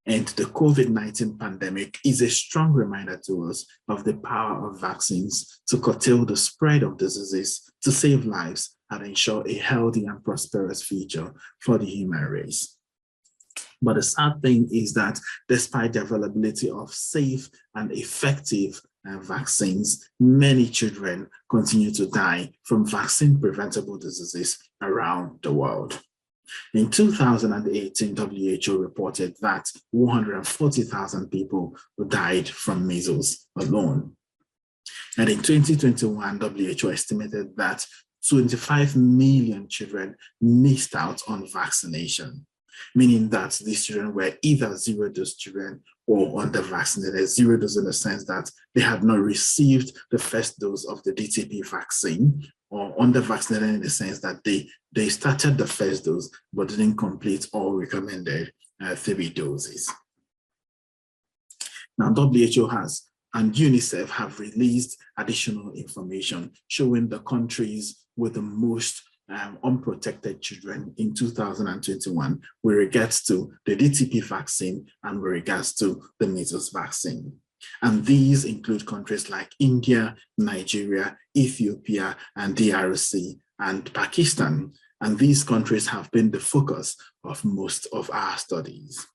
And the COVID-19 pandemic is a strong reminder to us of the power of vaccines to curtail the spread of diseases, to save lives, and ensure a healthy and prosperous future for the human race. But the sad thing is that despite the availability of safe and effective vaccines, many children continue to die from vaccine-preventable diseases around the world. In 2018, WHO reported that 140,000 people died from measles alone. And in 2021, WHO estimated that 25 million children missed out on vaccination, meaning that these children were either zero-dose children or under-vaccinated. Zero-dose in the sense that they had not received the first dose of the DTP vaccine, or under-vaccinated in the sense that they started the first dose but didn't complete all recommended 3 doses. Now, WHO and UNICEF have released additional information showing the countries with the most unprotected children in 2021 with regards to the DTP vaccine and with regards to the measles vaccine. And these include countries like India, Nigeria, Ethiopia, and DRC, and Pakistan. And these countries have been the focus of most of our studies.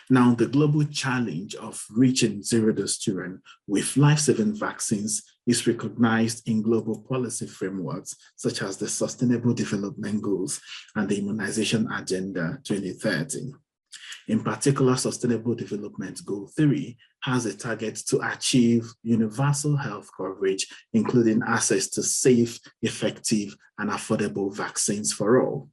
Now, the global challenge of reaching zero-dose children with life-saving vaccines is recognized in global policy frameworks, such as the Sustainable Development Goals and the Immunization Agenda 2030. In particular, Sustainable Development Goal 3 has a target to achieve universal health coverage, including access to safe, effective, and affordable vaccines for all.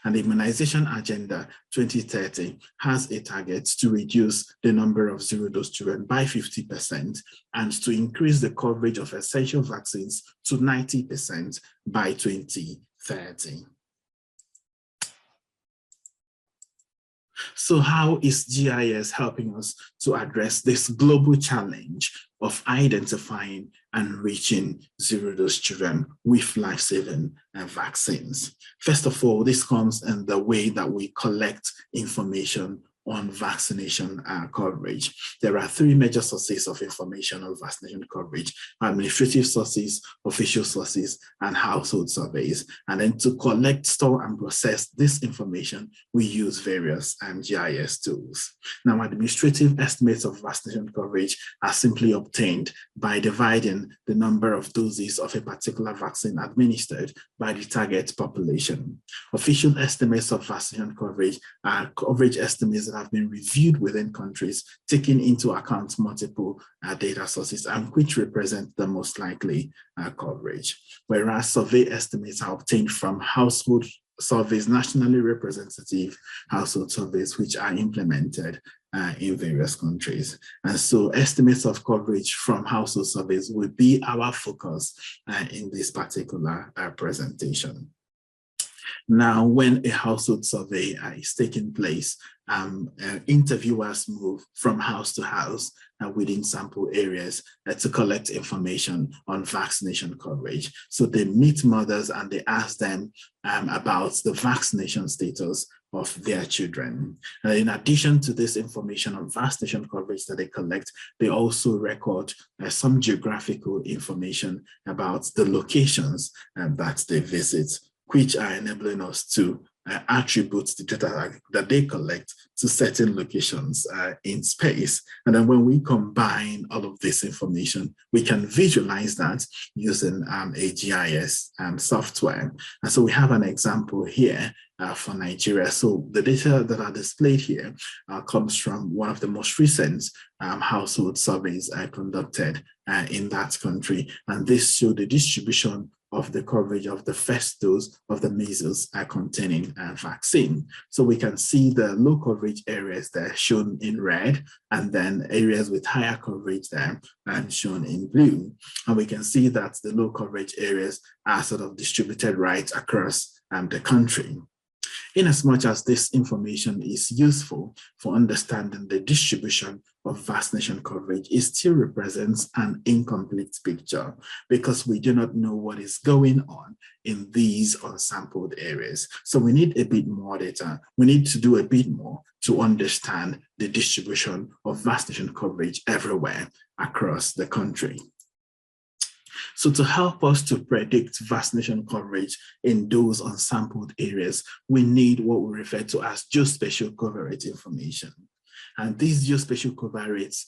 And the Immunization Agenda 2030 has a target to reduce the number of zero-dose children by 50% and to increase the coverage of essential vaccines to 90% by 2030. So how is GIS helping us to address this global challenge of identifying and reaching zero-dose children with life-saving vaccines? First of all, this comes in the way that we collect information on vaccination coverage. There are three major sources of information on vaccination coverage: administrative sources, official sources, and household surveys. And then to collect, store, and process this information, we use various GIS tools. Now, administrative estimates of vaccination coverage are simply obtained by dividing the number of doses of a particular vaccine administered by the target population. Official estimates of vaccination coverage are coverage estimates that have been reviewed within countries, taking into account multiple data sources and which represent the most likely coverage. Whereas survey estimates are obtained from household surveys, nationally representative household surveys, which are implemented in various countries. And so estimates of coverage from household surveys will be our focus in this particular presentation. Now, when a household survey is taking place, interviewers move from house to house within sample areas to collect information on vaccination coverage. So they meet mothers and they ask them about the vaccination status of their children. In addition to this information on vaccination coverage that they collect, they also record some geographical information about the locations that they visit, which are enabling us to attribute the data that they collect to certain locations in space. And then when we combine all of this information, we can visualize that using a GIS software. And so we have an example here for Nigeria. So the data that are displayed here comes from one of the most recent household surveys conducted in that country. And this showed the distribution of the coverage of the first dose of the measles containing vaccine. So we can see the low coverage areas there shown in red, and then areas with higher coverage there shown in blue. And we can see that the low coverage areas are sort of distributed right across the country. In as much as this information is useful for understanding the distribution of vaccination coverage, it still represents an incomplete picture because we do not know what is going on in these unsampled areas. So we need a bit more data. We need to do a bit more to understand the distribution of vaccination coverage everywhere across the country. So to help us to predict vaccination coverage in those unsampled areas, we need what we refer to as geospatial covariate information. And these geospatial covariates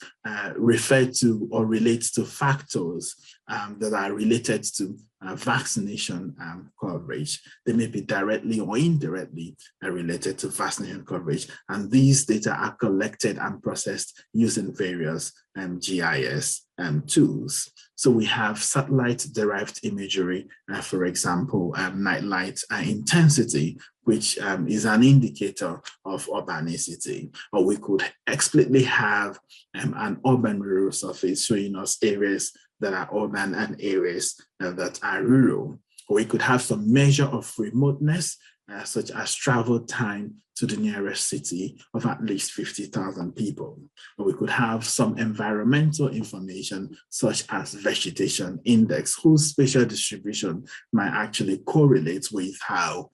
refer to or relate to factors that are related to vaccination coverage. They may be directly or indirectly related to vaccination coverage. And these data are collected and processed using various GIS tools. So we have satellite-derived imagery, for example, nightlight intensity, which is an indicator of urbanicity. Or we could explicitly have an urban-rural surface showing us areas that are urban and areas that are rural. Or we could have some measure of remoteness, such as travel time to the nearest city of at least 50,000 people. Or we could have some environmental information, such as vegetation index, whose spatial distribution might actually correlate with how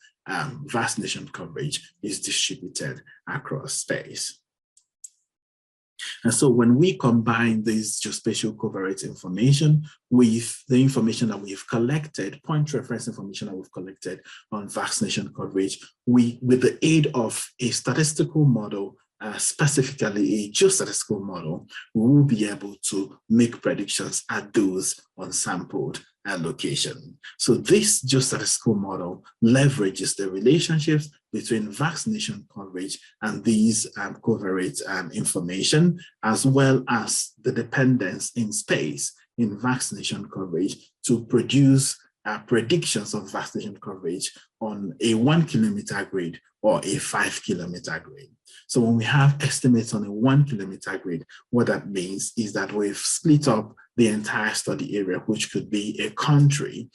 vaccination coverage is distributed across space. And so when we combine this geospatial covariate information with the information that we've collected, point reference information that we've collected on vaccination coverage, with the aid of a statistical model, specifically a geostatistical model, we will be able to make predictions at those unsampled location. So this geostatistical model leverages the relationships between vaccination coverage and these covariate information, as well as the dependence in space in vaccination coverage to produce predictions of vaccination coverage on a 1 kilometer grid or a 5 kilometer grid. So when we have estimates on a 1 kilometer grid, what that means is that we've split up the entire study area, which could be a country,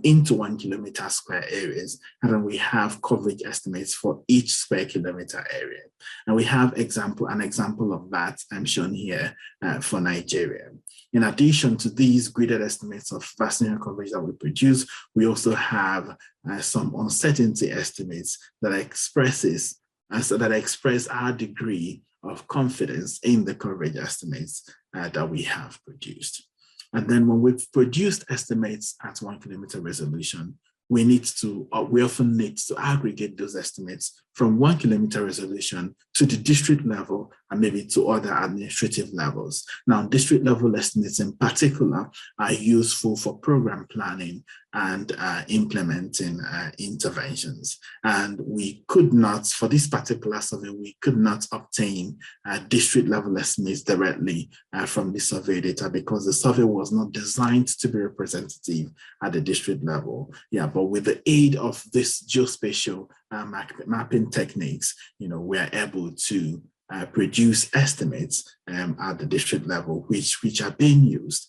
into 1 kilometer square areas. And then we have coverage estimates for each square kilometer area. And we have an example of that I'm shown here for Nigeria. In addition to these gridded estimates of vaccination coverage that we produce, we also have some uncertainty estimates that express our degree of confidence in the coverage estimates that we have produced. And then when we've produced estimates at 1 kilometer resolution, we often need to aggregate those estimates from 1 kilometer resolution to the district level and maybe to other administrative levels. Now, district level estimates in particular are useful for program planning and implementing interventions. And we could not, for this particular survey, we could not obtain district level estimates directly from the survey data because the survey was not designed to be representative at the district level. Yeah, but with the aid of this geospatial mapping techniques, we are able to produce estimates at the district level, which are being used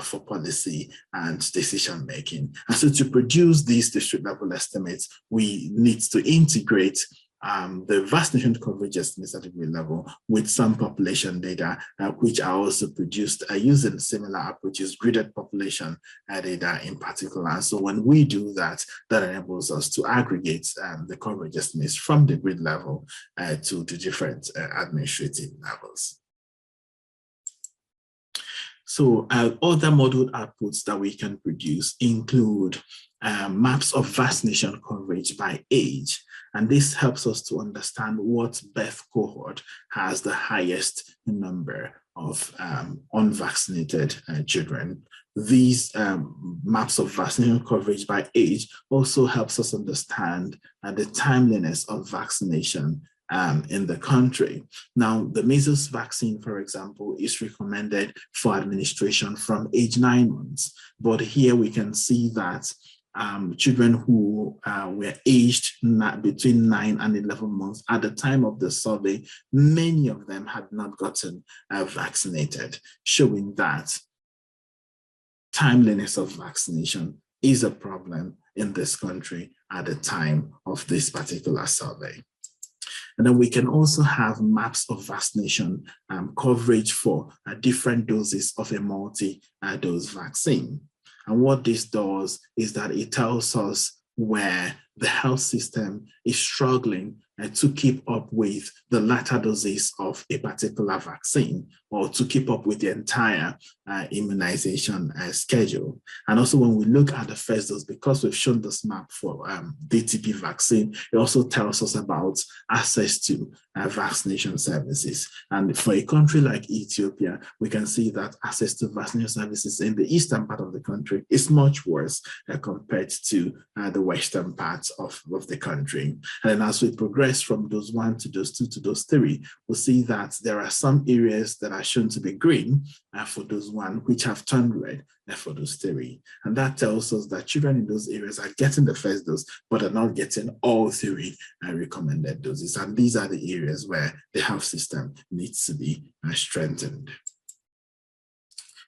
for policy and decision making. And so to produce these district level estimates, we need to integrate the vaccination coverage estimates at the grid level with some population data, which are also produced using similar approaches, gridded population data in particular. And so when we do that, that enables us to aggregate the coverage estimates from the grid level to the different administrative levels. So other modeled outputs that we can produce include maps of vaccination coverage by age. And this helps us to understand what birth cohort has the highest number of unvaccinated children. These maps of vaccination coverage by age also helps us understand the timeliness of vaccination in the country. Now, the measles vaccine, for example, is recommended for administration from age 9 months. But here we can see that children who were aged between 9 and 11 months at the time of the survey, many of them had not gotten vaccinated, showing that timeliness of vaccination is a problem in this country at the time of this particular survey. And then we can also have maps of vaccination coverage for different doses of a multi-dose vaccine. And what this does is that it tells us where the health system is struggling to keep up with the latter doses of a particular vaccine or to keep up with the entire immunization schedule. And also when we look at the first dose, because we've shown this map for DTP vaccine, it also tells us about access to vaccination services. And for a country like Ethiopia, we can see that access to vaccination services in the eastern part of the country is much worse compared to the western parts of the country. And then as we progress from dose 1 to dose 2 to dose 3, we'll see that there are some areas that are shown to be green for dose 1, which have turned red for dose 3. And that tells us that children in those areas are getting the first dose, but are not getting all 3 recommended doses. And these are the areas where the health system needs to be strengthened.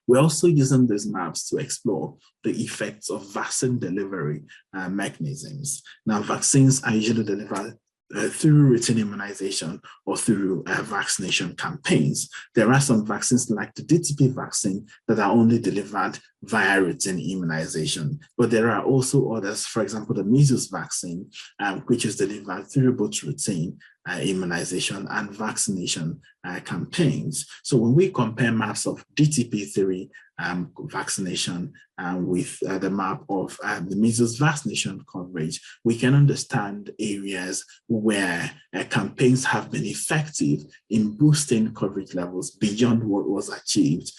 We're also using these maps to explore the effects of vaccine delivery mechanisms. Now, vaccines are usually delivered through routine immunization or through vaccination campaigns. There are some vaccines like the DTP vaccine that are only delivered via routine immunization, but there are also others, for example, the measles vaccine, which is delivered through both routine immunization and vaccination campaigns. So when we compare maps of DTP3 vaccination with the map of the measles vaccination coverage, we can understand areas where campaigns have been effective in boosting coverage levels beyond what was achieved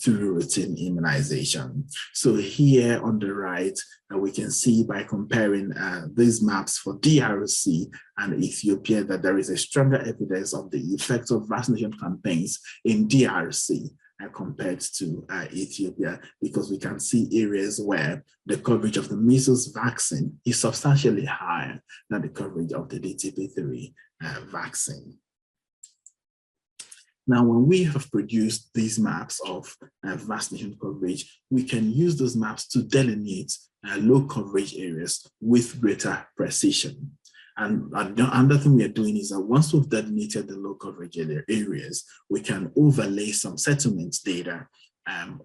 through routine immunization. So here on the right, we can see by comparing these maps for DRC and Ethiopia that there is a stronger evidence of the effects of vaccination campaigns in DRC compared to Ethiopia, because we can see areas where the coverage of the measles vaccine is substantially higher than the coverage of the DTP3 vaccine. Now, when we have produced these maps of vaccination coverage, we can use those maps to delineate low coverage areas with greater precision. And another thing we are doing is that once we've delineated the low coverage areas, we can overlay some settlement data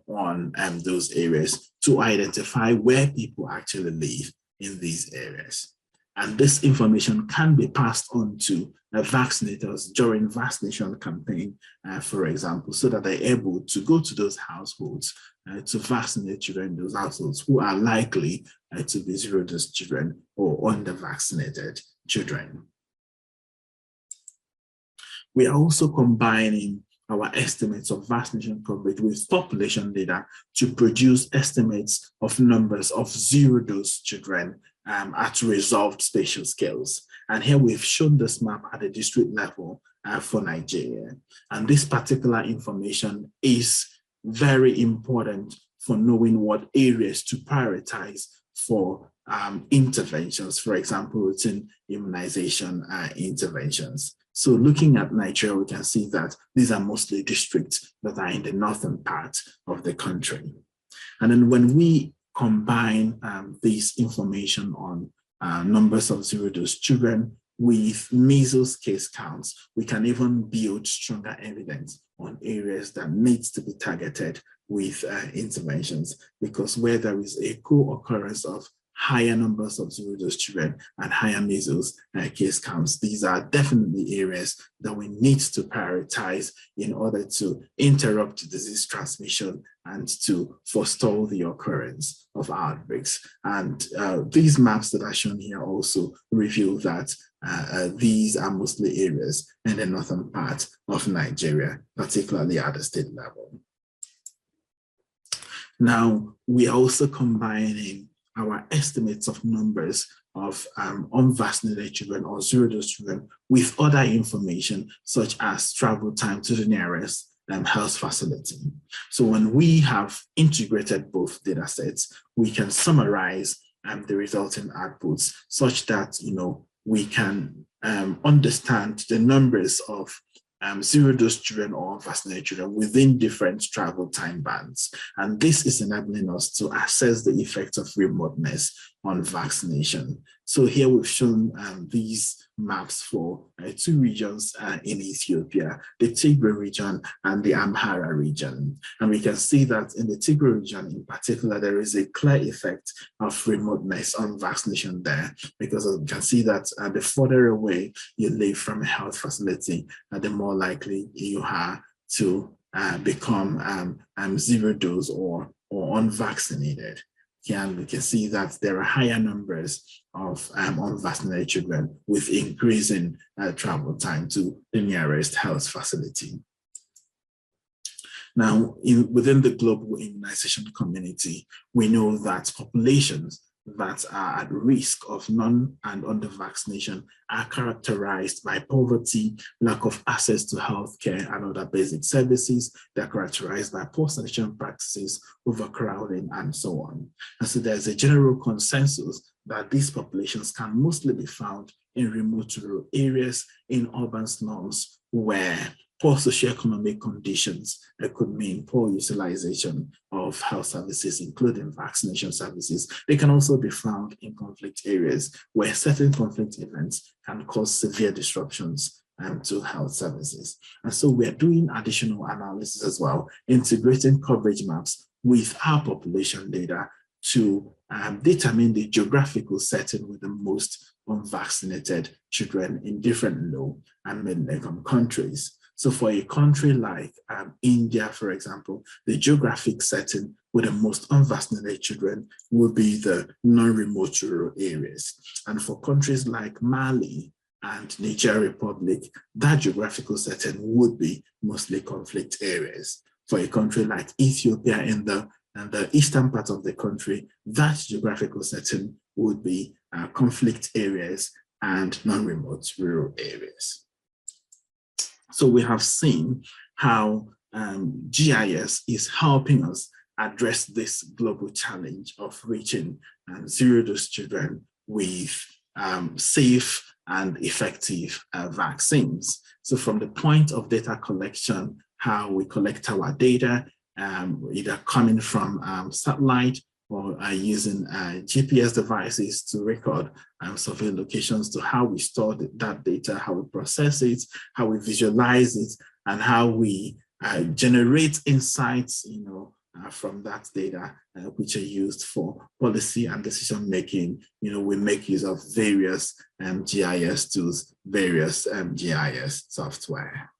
on those areas to identify where people actually live in these areas. And this information can be passed on to vaccinators during vaccination campaign, for example, so that they're able to go to those households to vaccinate children in those households who are likely to be zero-dose children or under-vaccinated children. We are also combining our estimates of vaccination coverage with population data to produce estimates of numbers of zero-dose children at resolved spatial scales. And here we've shown this map at the district level for Nigeria. And this particular information is very important for knowing what areas to prioritize for interventions, for example, routine immunization interventions. So looking at Nigeria, we can see that these are mostly districts that are in the northern part of the country. And then when we combine this information on numbers of zero-dose children with measles case counts, we can even build stronger evidence on areas that needs to be targeted with interventions, because where there is a co-occurrence of higher numbers of zero-dose children and higher measles case counts, these are definitely areas that we need to prioritize in order to interrupt disease transmission and to forestall the occurrence of outbreaks. And these maps that are shown here also reveal that these are mostly areas in the northern part of Nigeria, particularly at the state level. Now, we are also combining our estimates of numbers of unvaccinated children or zero-dose children with other information, such as travel time to the nearest health facility. So when we have integrated both data sets, we can summarize the resulting outputs such that we can understand the numbers of zero-dose children or unvaccinated children within different travel time bands. And this is enabling us to assess the effect of remoteness on vaccination. So here we've shown these maps for two regions in Ethiopia, the Tigray region and the Amhara region. And we can see that in the Tigray region in particular, there is a clear effect of remoteness on vaccination there, because we can see that the further away you live from a health facility, the more likely you are to become zero-dose or unvaccinated. Here we can see that there are higher numbers of unvaccinated children with increasing travel time to the nearest health facility. Now, within the global immunization community, we know that populations that are at risk of non and under vaccination are characterized by poverty, lack of access to healthcare and other basic services. They're characterized by poor sanitation practices, overcrowding, and so on. And so there's a general consensus that these populations can mostly be found in remote rural areas, in urban slums, where poor socioeconomic conditions could mean poor utilization of health services, including vaccination services. They can also be found in conflict areas where certain conflict events can cause severe disruptions to health services. And so we're doing additional analysis as well, integrating coverage maps with our population data to determine the geographical setting with the most unvaccinated children in different low and middle-income countries. So for a country like India, for example, the geographic setting with the most unvaccinated children will be the non-remote rural areas. And for countries like Mali and Niger Republic, that geographical setting would be mostly conflict areas. For a country like Ethiopia in the eastern part of the country, that geographical setting would be conflict areas and non-remote rural areas. So we have seen how GIS is helping us address this global challenge of reaching zero-dose children with safe and effective vaccines. So from the point of data collection, how we collect our data, either coming from satellite or using GPS devices to record survey locations, to how we store that data, how we process it, how we visualize it, and how we generate insights, from that data, which are used for policy and decision making. We make use of various GIS tools, various GIS software.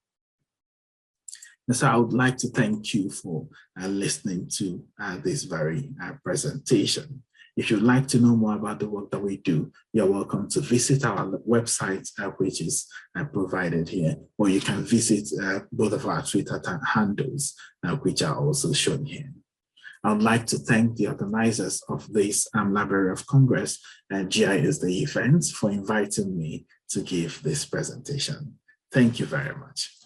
And so I would like to thank you for listening to this very presentation. If you'd like to know more about the work that we do, you're welcome to visit our website, which is provided here, or you can visit both of our Twitter handles, which are also shown here. I would like to thank the organizers of this Library of Congress and GIS Day event for inviting me to give this presentation. Thank you very much.